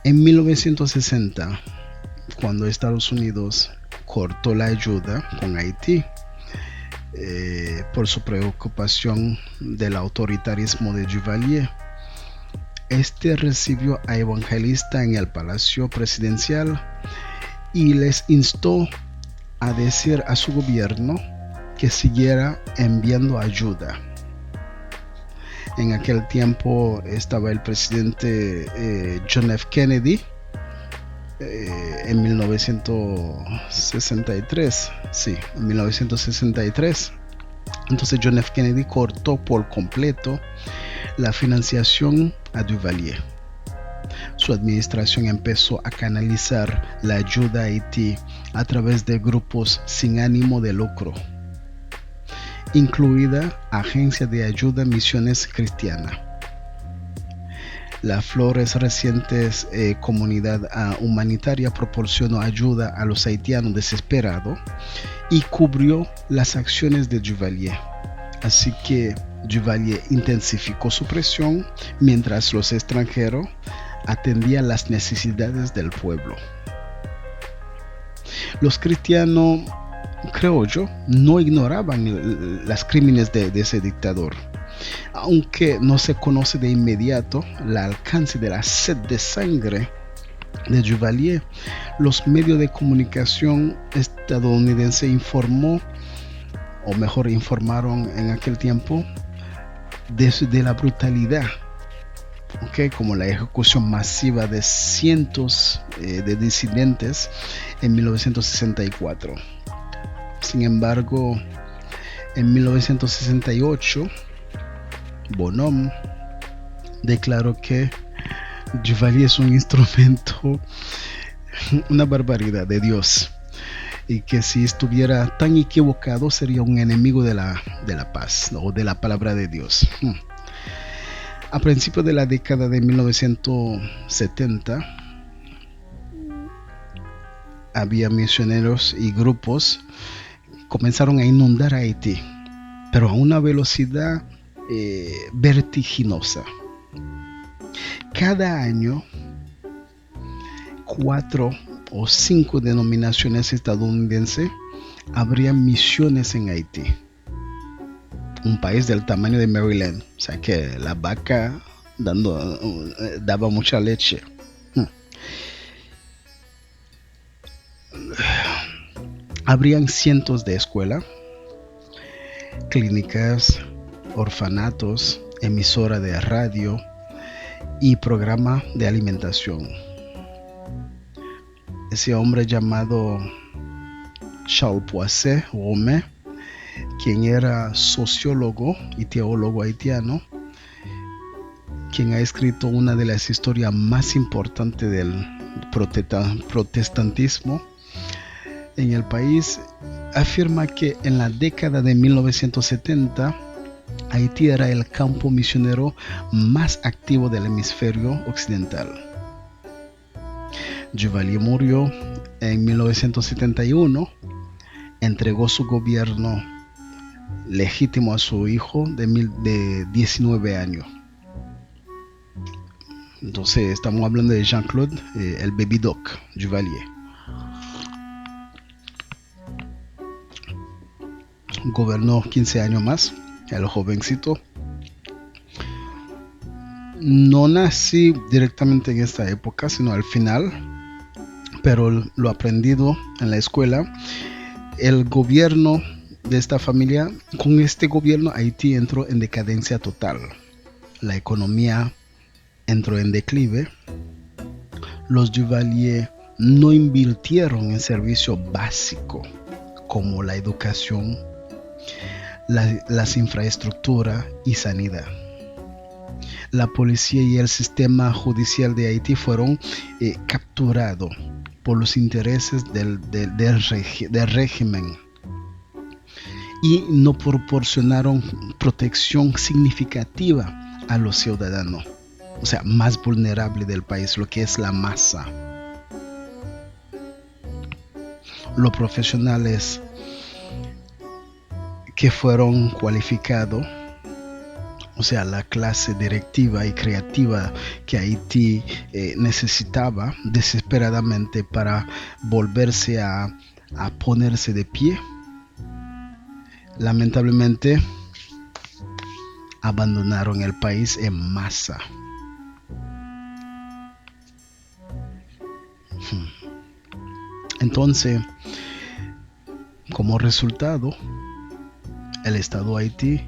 En 1960, cuando Estados Unidos cortó la ayuda con Haití por su preocupación del autoritarismo de Duvalier, este recibió a evangelistas en el Palacio Presidencial y les instó a decir a su gobierno que siguiera enviando ayuda. En aquel tiempo estaba el presidente John F. Kennedy en 1963. Sí, en 1963. Entonces John F. Kennedy cortó por completo la financiación a Duvalier. Su administración empezó a canalizar la ayuda a Haití a través de grupos sin ánimo de lucro, incluida Agencia de Ayuda Misiones Cristiana. La Flores recientes comunidad humanitaria proporcionó ayuda a los haitianos desesperados y cubrió las acciones de Duvalier. Así que Duvalier intensificó su presión mientras los extranjeros atendían las necesidades del pueblo. Los cristianos, creo yo, no ignoraban los crímenes de ese dictador. Aunque no se conoce de inmediato el alcance de la sed de sangre de Duvalier, los medios de comunicación estadounidenses informaron en aquel tiempo de la brutalidad, como la ejecución masiva de cientos de disidentes en 1964. Sin embargo, en 1968, Bonhomme declaró que Duvalier es un instrumento, una barbaridad de Dios, y que si estuviera tan equivocado sería un enemigo de la paz o de la palabra de Dios. A principios de la década de 1970 había misioneros y grupos comenzaron a inundar Haití, pero a una velocidad vertiginosa. Cada año 4 o 5 denominaciones estadounidenses abrían misiones en Haití, un país del tamaño de Maryland, o sea que la vaca daba mucha leche. Habrían cientos de escuelas, clínicas, orfanatos, emisora de radio y programa de alimentación. Ese hombre llamado Charles Poisset Romé, quien era sociólogo y teólogo haitiano, quien ha escrito una de las historias más importantes del protestantismo en el país, afirma que en la década de 1970 Haití era el campo misionero más activo del hemisferio occidental. Duvalier murió en 1971, entregó su gobierno legítimo a su hijo de 19 años. Entonces estamos hablando de Jean-Claude, el Baby Doc Duvalier. Gobernó 15 años más, el jovencito. No nací directamente en esta época, sino al final, pero lo aprendido en la escuela. El gobierno de esta familia, con este gobierno Haití entró en decadencia total. La economía entró en declive. Los Duvalier no invirtieron en servicios básicos como la educación, las infraestructuras y sanidad. La policía y el sistema judicial de Haití fueron capturados por los intereses del régimen y no proporcionaron protección significativa a los ciudadanos, o sea, más vulnerables del país, lo que es la masa. los profesionales que fueron cualificados, o sea, la clase directiva y creativa que Haití necesitaba desesperadamente para volverse a ponerse de pie, lamentablemente abandonaron el país en masa. Entonces, como resultado, el Estado de Haití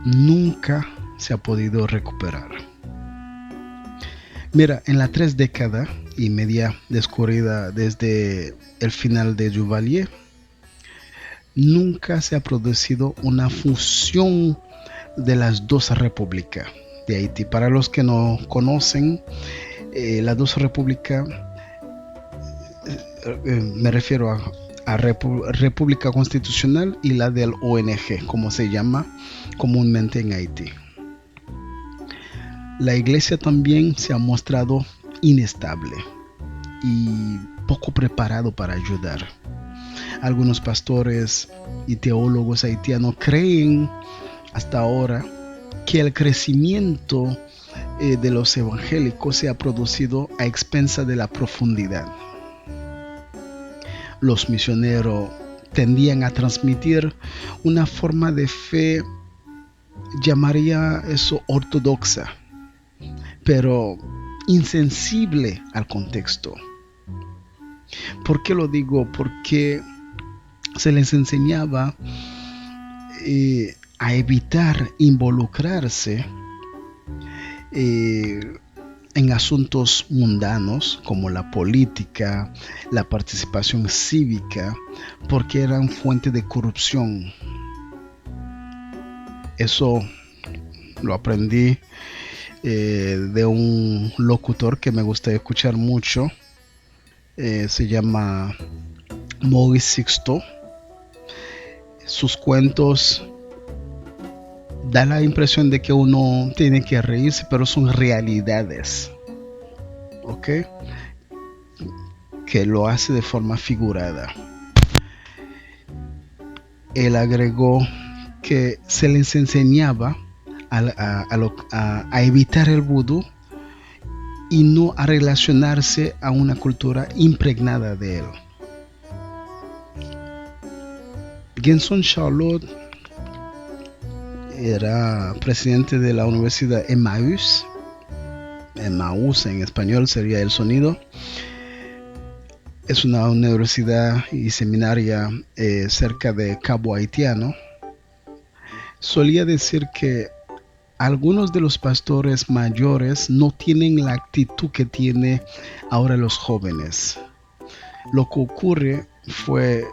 nunca se ha podido recuperar. Mira, en las 3 décadas y media discurrida desde el final de Duvalier, nunca se ha producido una fusión de las dos repúblicas de Haití. Para los que no conocen, las dos repúblicas, me refiero a República Constitucional y la del ONG, como se llama comúnmente en Haití. La iglesia también se ha mostrado inestable y poco preparado para ayudar. Algunos pastores y teólogos haitianos creen hasta ahora que el crecimiento de los evangélicos se ha producido a expensa de la profundidad. Los misioneros tendían a transmitir una forma de fe, llamaría eso ortodoxa, pero insensible al contexto. ¿Por qué lo digo? Porque se les enseñaba a evitar involucrarse en asuntos mundanos como la política, la participación cívica, porque eran fuente de corrupción. Eso lo aprendí de un locutor que me gusta escuchar mucho. Se llama Maurice Sixto. Sus cuentos da la impresión de que uno tiene que reírse, pero son realidades, ¿ok? Que lo hace de forma figurada. Él agregó que se les enseñaba a evitar el vudú y no a relacionarse a una cultura impregnada de él. Genson Charlotte era presidente de la Universidad Emmaüs. Emmaús en español sería el sonido. Es una universidad y seminaria cerca de Cabo Haitiano. Solía decir que algunos de los pastores mayores no tienen la actitud que tienen ahora los jóvenes. Lo que ocurre fue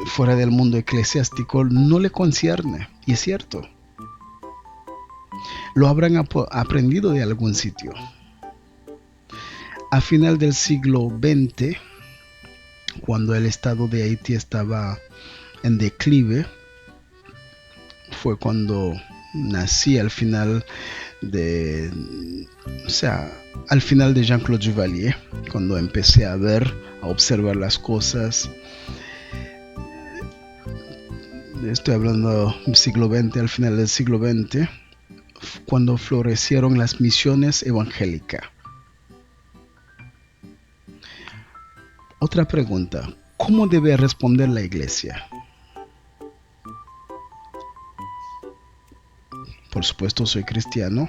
fuera del mundo eclesiástico no le concierne, y es cierto. Lo habrán aprendido de algún sitio. A final del siglo XX, cuando el estado de Haití estaba en declive, fue cuando nací al final de Jean-Claude Duvalier, cuando empecé a observar las cosas. Estoy hablando del siglo XX, al final del siglo XX, cuando florecieron las misiones evangélicas. Otra pregunta: ¿cómo debe responder la iglesia? Por supuesto, soy cristiano.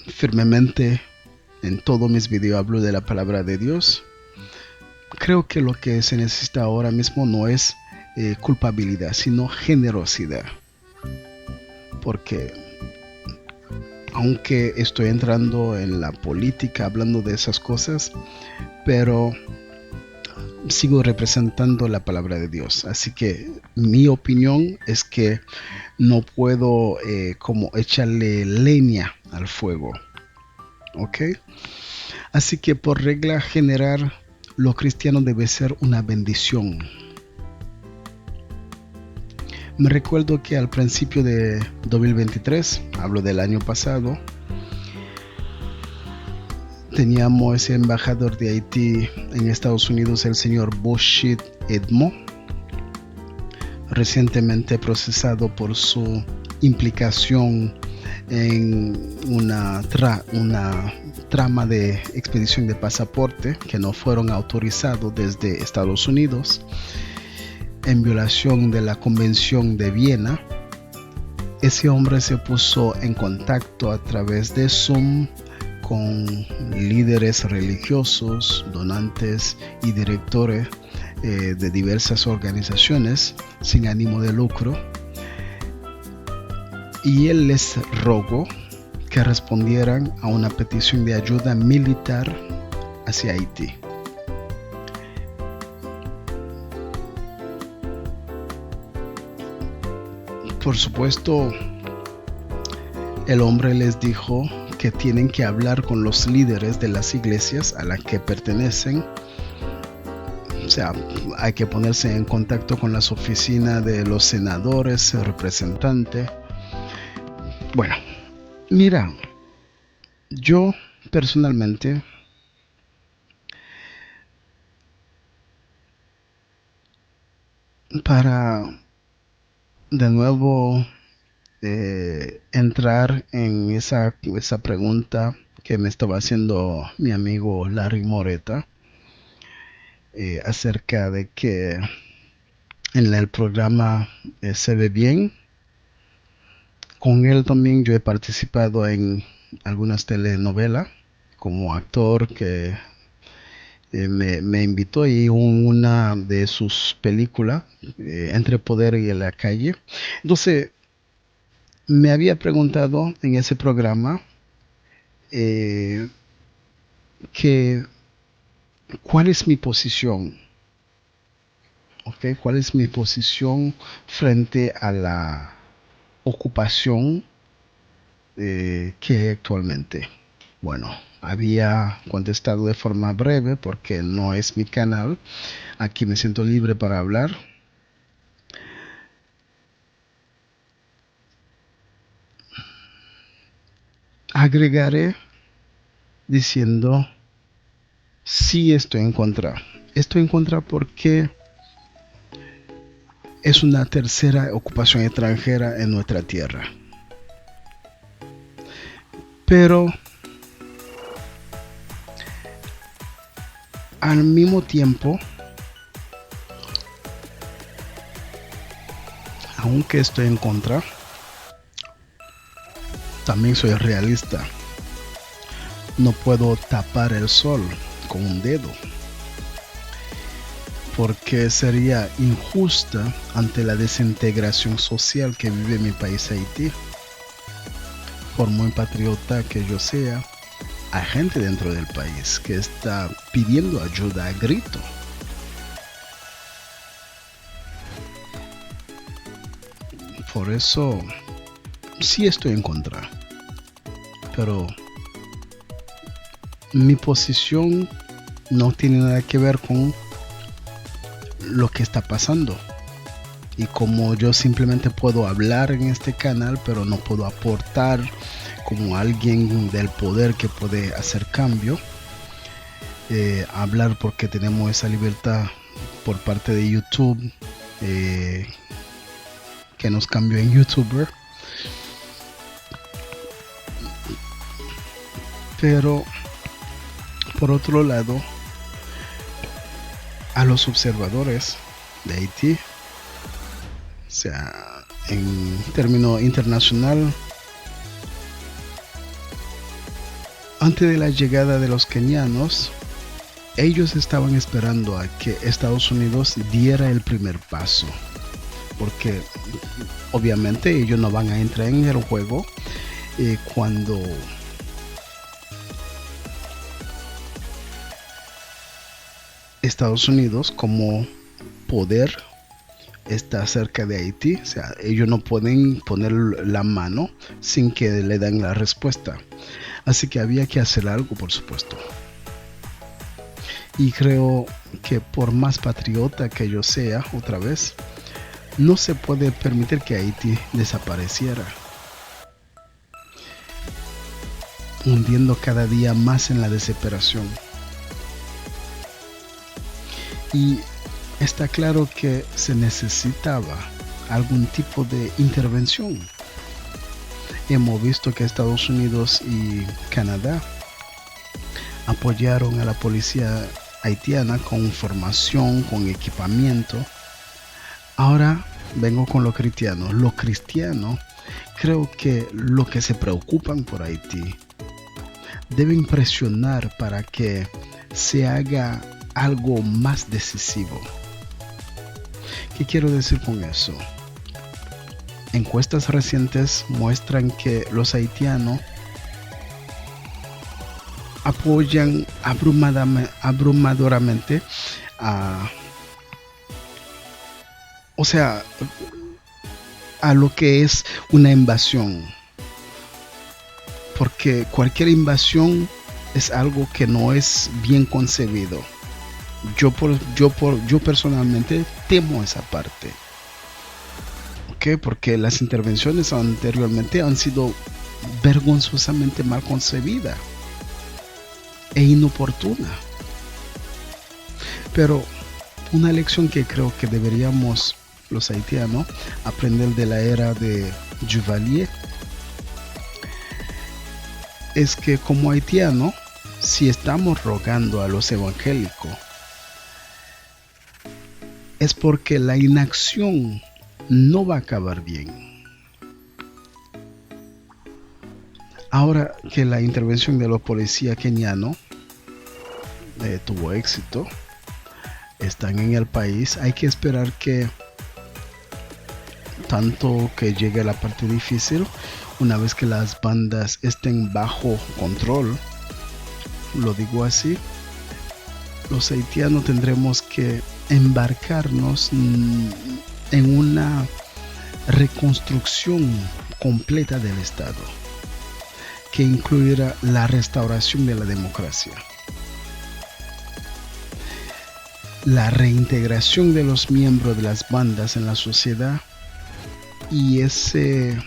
Firmemente en todos mis videos hablo de la palabra de Dios. Creo que lo que se necesita ahora mismo no es culpabilidad, sino generosidad. Porque aunque estoy entrando en la política hablando de esas cosas, pero sigo representando la palabra de Dios. Así que mi opinión es que no puedo como echarle leña al fuego. ¿Ok? Así que por regla general, lo cristiano debe ser una bendición. Me recuerdo que al principio de 2023, hablo del año pasado, teníamos ese embajador de Haití en Estados Unidos, el señor Boshit Edmo, recientemente procesado por su implicación en una trama de expedición de pasaporte que no fueron autorizados desde Estados Unidos, en violación de la Convención de Viena. Ese hombre se puso en contacto a través de Zoom con líderes religiosos, donantes y directores de diversas organizaciones sin ánimo de lucro, y él les rogó que respondieran a una petición de ayuda militar hacia Haití. Por supuesto, el hombre les dijo que tienen que hablar con los líderes de las iglesias a las que pertenecen. O sea, hay que ponerse en contacto con las oficinas de los senadores, representantes. Bueno, mira, yo personalmente para de nuevo entrar en esa pregunta que me estaba haciendo mi amigo Larry Moreta, acerca de que en el programa Se Ve Bien, con él también yo he participado en algunas telenovelas como actor, que me invitó y una de sus películas, Entre Poder y la Calle. Entonces me había preguntado en ese programa que cuál es mi posición, ¿okay? ¿Cuál es mi posición frente a la ocupación que hay actualmente? Bueno, había contestado de forma breve porque no es mi canal. Aquí me siento libre para hablar. Agregaré diciendo sí estoy en contra. Estoy en contra porque es una tercera ocupación extranjera en nuestra tierra. Pero al mismo tiempo, aunque estoy en contra, también soy realista. No puedo tapar el sol con un dedo, porque sería injusta ante la desintegración social que vive mi país Haití. Por muy patriota que yo sea, hay gente dentro del país que está pidiendo ayuda a grito. Por eso sí estoy en contra, pero mi posición no tiene nada que ver con lo que está pasando. Y como yo simplemente puedo hablar en este canal, pero no puedo aportar como alguien del poder que puede hacer cambio, hablar porque tenemos esa libertad por parte de YouTube, que nos cambió en YouTuber. Pero por otro lado, a los observadores de Haití, o sea, en término internacional, antes de la llegada de los kenianos, ellos estaban esperando a que Estados Unidos diera el primer paso, porque obviamente ellos no van a entrar en el juego cuando Estados Unidos como poder está cerca de Haití. O sea, ellos no pueden poner la mano sin que le den la respuesta. Así que había que hacer algo, por supuesto. Y creo que por más patriota que yo sea, otra vez, no se puede permitir que Haití desapareciera. hundiendo cada día más en la desesperación. Y está claro que se necesitaba algún tipo de intervención. Hemos visto que Estados Unidos y Canadá apoyaron a la policía haitiana con formación, con equipamiento. Ahora vengo con los cristianos. Los cristianos creo que lo que se preocupan por Haití deben presionar para que se haga algo más decisivo. ¿Qué quiero decir con eso? Encuestas recientes muestran que los haitianos apoyan abrumadoramente a lo que es una invasión, porque cualquier invasión es algo que no es bien concebido. Yo personalmente temo esa parte. ¿Ok? Porque las intervenciones anteriormente han sido vergonzosamente mal concebidas e inoportuna. Pero una lección que creo que deberíamos los haitianos aprender de la era de Duvalier es que como haitianos, si estamos rogando a los evangélicos, es porque la inacción no va a acabar bien. Ahora que la intervención de los policías kenianos tuvo éxito, están en el país, hay que esperar que tanto que llegue la parte difícil, una vez que las bandas estén bajo control, lo digo así, los haitianos tendremos que embarcarnos en una reconstrucción completa del Estado, que incluirá la restauración de la democracia, la reintegración de los miembros de las bandas en la sociedad y ese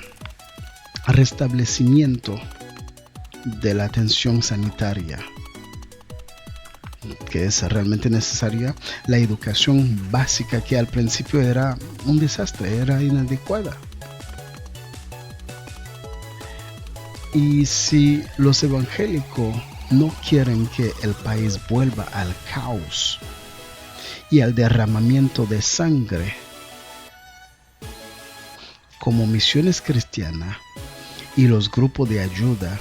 restablecimiento de la atención sanitaria que es realmente necesaria, la educación básica que al principio era un desastre, era inadecuada. Y si los evangélicos no quieren que el país vuelva al caos y al derramamiento de sangre, como Misiones Cristianas y los grupos de ayuda,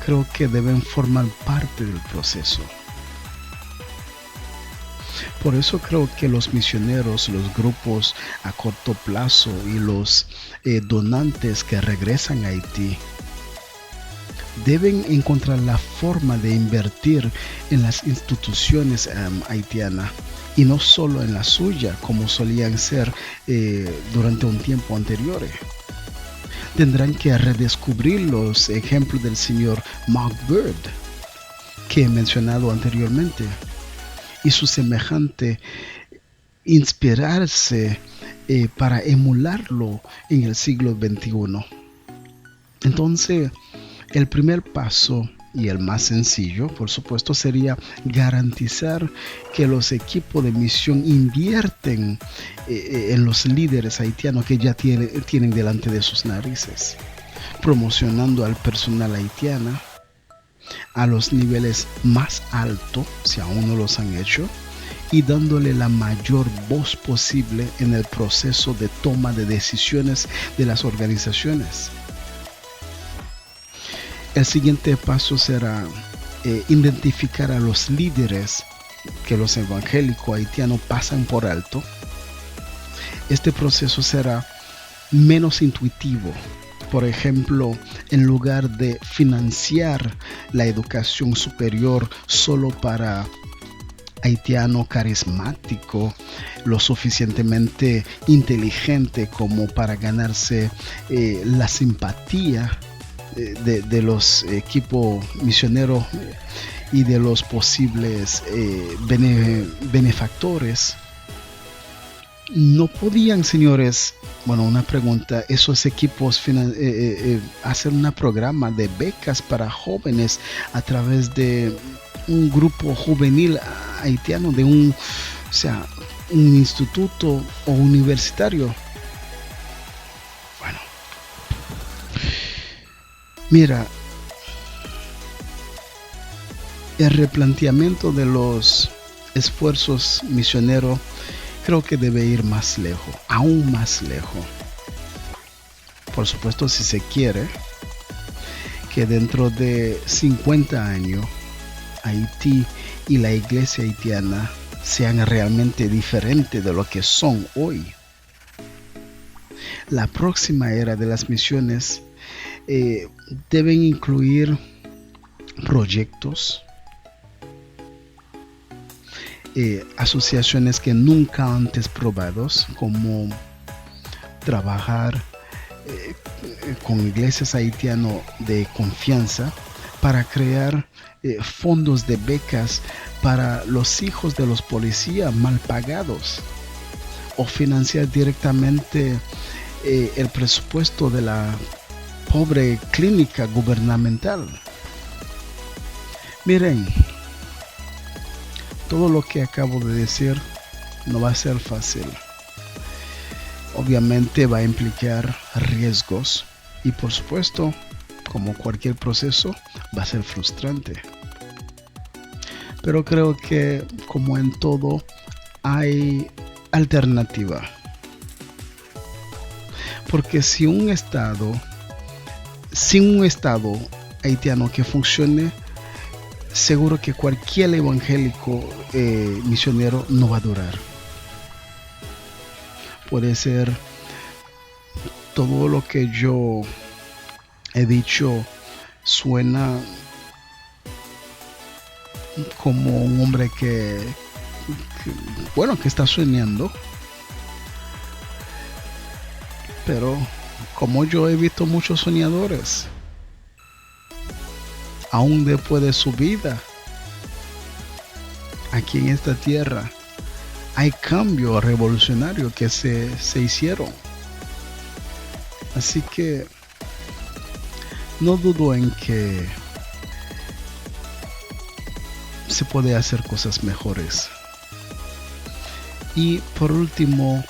creo que deben formar parte del proceso. Por eso creo que los misioneros, los grupos a corto plazo y los donantes que regresan a Haití deben encontrar la forma de invertir en las instituciones haitianas y no solo en la suya como solían ser durante un tiempo anterior. Tendrán que redescubrir los ejemplos del señor Mark Bird que he mencionado anteriormente y su semejante, inspirarse para emularlo en el siglo XXI. Entonces, el primer paso y el más sencillo, por supuesto, sería garantizar que los equipos de misión invierten en los líderes haitianos que ya tienen delante de sus narices, promocionando al personal haitiano a los niveles más altos, si aún no los han hecho, y dándole la mayor voz posible en el proceso de toma de decisiones de las organizaciones. El siguiente paso será identificar a los líderes que los evangélicos haitianos pasan por alto. Este proceso será menos intuitivo. Por ejemplo, en lugar de financiar la educación superior solo para haitiano carismático, lo suficientemente inteligente como para ganarse la simpatía de los equipos misioneros y de los posibles benefactores, No podían, señores, bueno, una pregunta, esos equipos hacer un programa de becas para jóvenes a través de un grupo juvenil haitiano, o sea, un instituto o universitario. Bueno, mira, el replanteamiento de los esfuerzos misioneros creo que debe ir más lejos, aún más lejos. Por supuesto, si se quiere que dentro de 50 años Haití y la iglesia haitiana sean realmente diferentes de lo que son hoy. La próxima era de las misiones deben incluir proyectos, asociaciones que nunca antes probados, como trabajar con iglesias haitianas de confianza para crear fondos de becas para los hijos de los policías mal pagados o financiar directamente el presupuesto de la pobre clínica gubernamental. Miren, todo lo que acabo de decir no va a ser fácil. Obviamente va a implicar riesgos y por supuesto, como cualquier proceso, va a ser frustrante. Pero creo que como en todo hay alternativa. Porque sin un estado haitiano que funcione, seguro que cualquier evangélico misionero no va a durar. Puede ser todo lo que yo he dicho suena como un hombre que está soñando, pero como yo he visto muchos soñadores, aún después de su vida aquí en esta tierra, hay cambios revolucionarios que se hicieron. Así que no dudo en que se puede hacer cosas mejores. Y por último,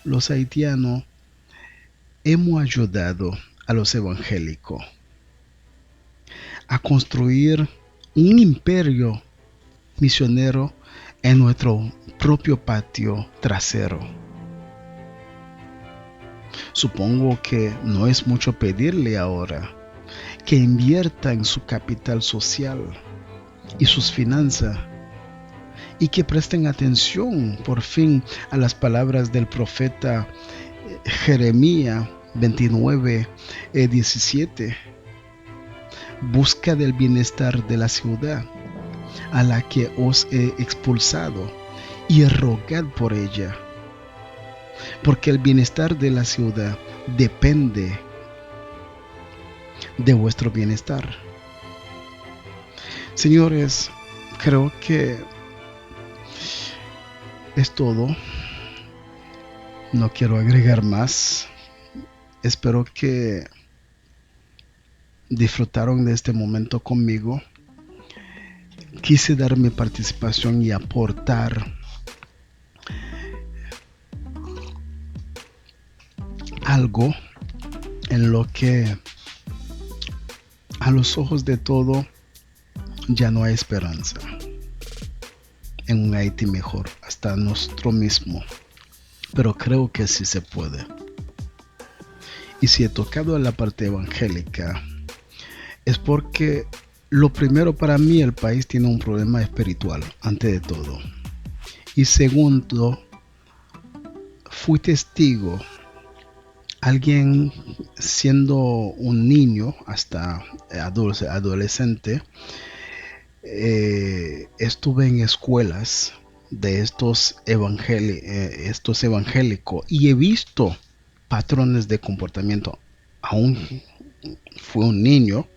los haitianos hemos ayudado a los evangélicos a construir un imperio misionero en nuestro propio patio trasero. Supongo que no es mucho pedirle ahora que invierta en su capital social y sus finanzas y que presten atención por fin a las palabras del profeta Jeremías 29:17. Busca del bienestar de la ciudad a la que os he expulsado y rogad por ella, porque el bienestar de la ciudad depende de vuestro bienestar. Señores, creo que es todo. No quiero agregar más. Espero que disfrutaron de este momento conmigo. Quise dar mi participación y aportar algo en lo que a los ojos de todo ya no hay esperanza en un Haití mejor, hasta nuestro mismo, pero creo que sí se puede. Y si he tocado a la parte evangélica es porque lo primero, para mí el país tiene un problema espiritual antes de todo, y segundo, fui testigo, alguien siendo un niño hasta adolescente, estuve en escuelas de estos evangélicos y he visto patrones de comportamiento. Aún fui un niño,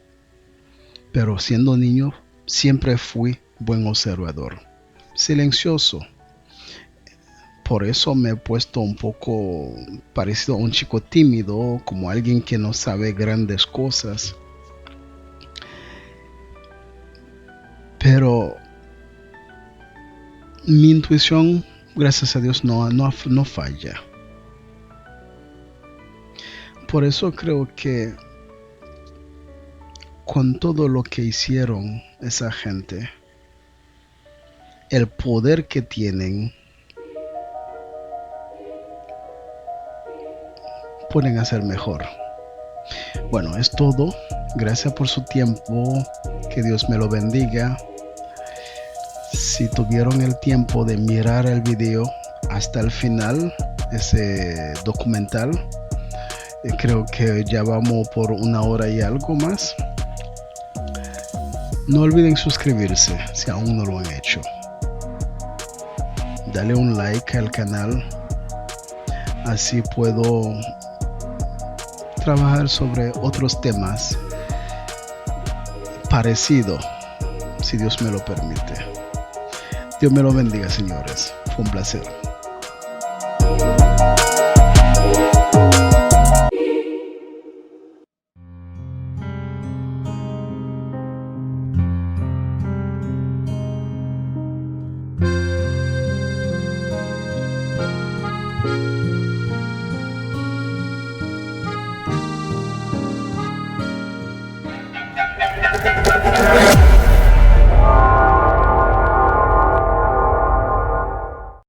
pero siendo niño siempre fui buen observador, silencioso, por eso me he puesto un poco parecido a un chico tímido, como alguien que no sabe grandes cosas. Pero mi intuición, gracias a Dios, no falla. Por eso creo que con todo lo que hicieron esa gente, el poder que tienen, pueden hacer mejor. Bueno, es todo. Gracias por su tiempo. Que Dios me lo bendiga. Si tuvieron el tiempo de mirar el video hasta el final, ese documental, creo que ya vamos por 1 hora y algo más. No olviden suscribirse si aún no lo han hecho. Dale un like al canal. Así puedo trabajar sobre otros temas parecidos, si Dios me lo permite. Dios me lo bendiga, señores. Fue un placer.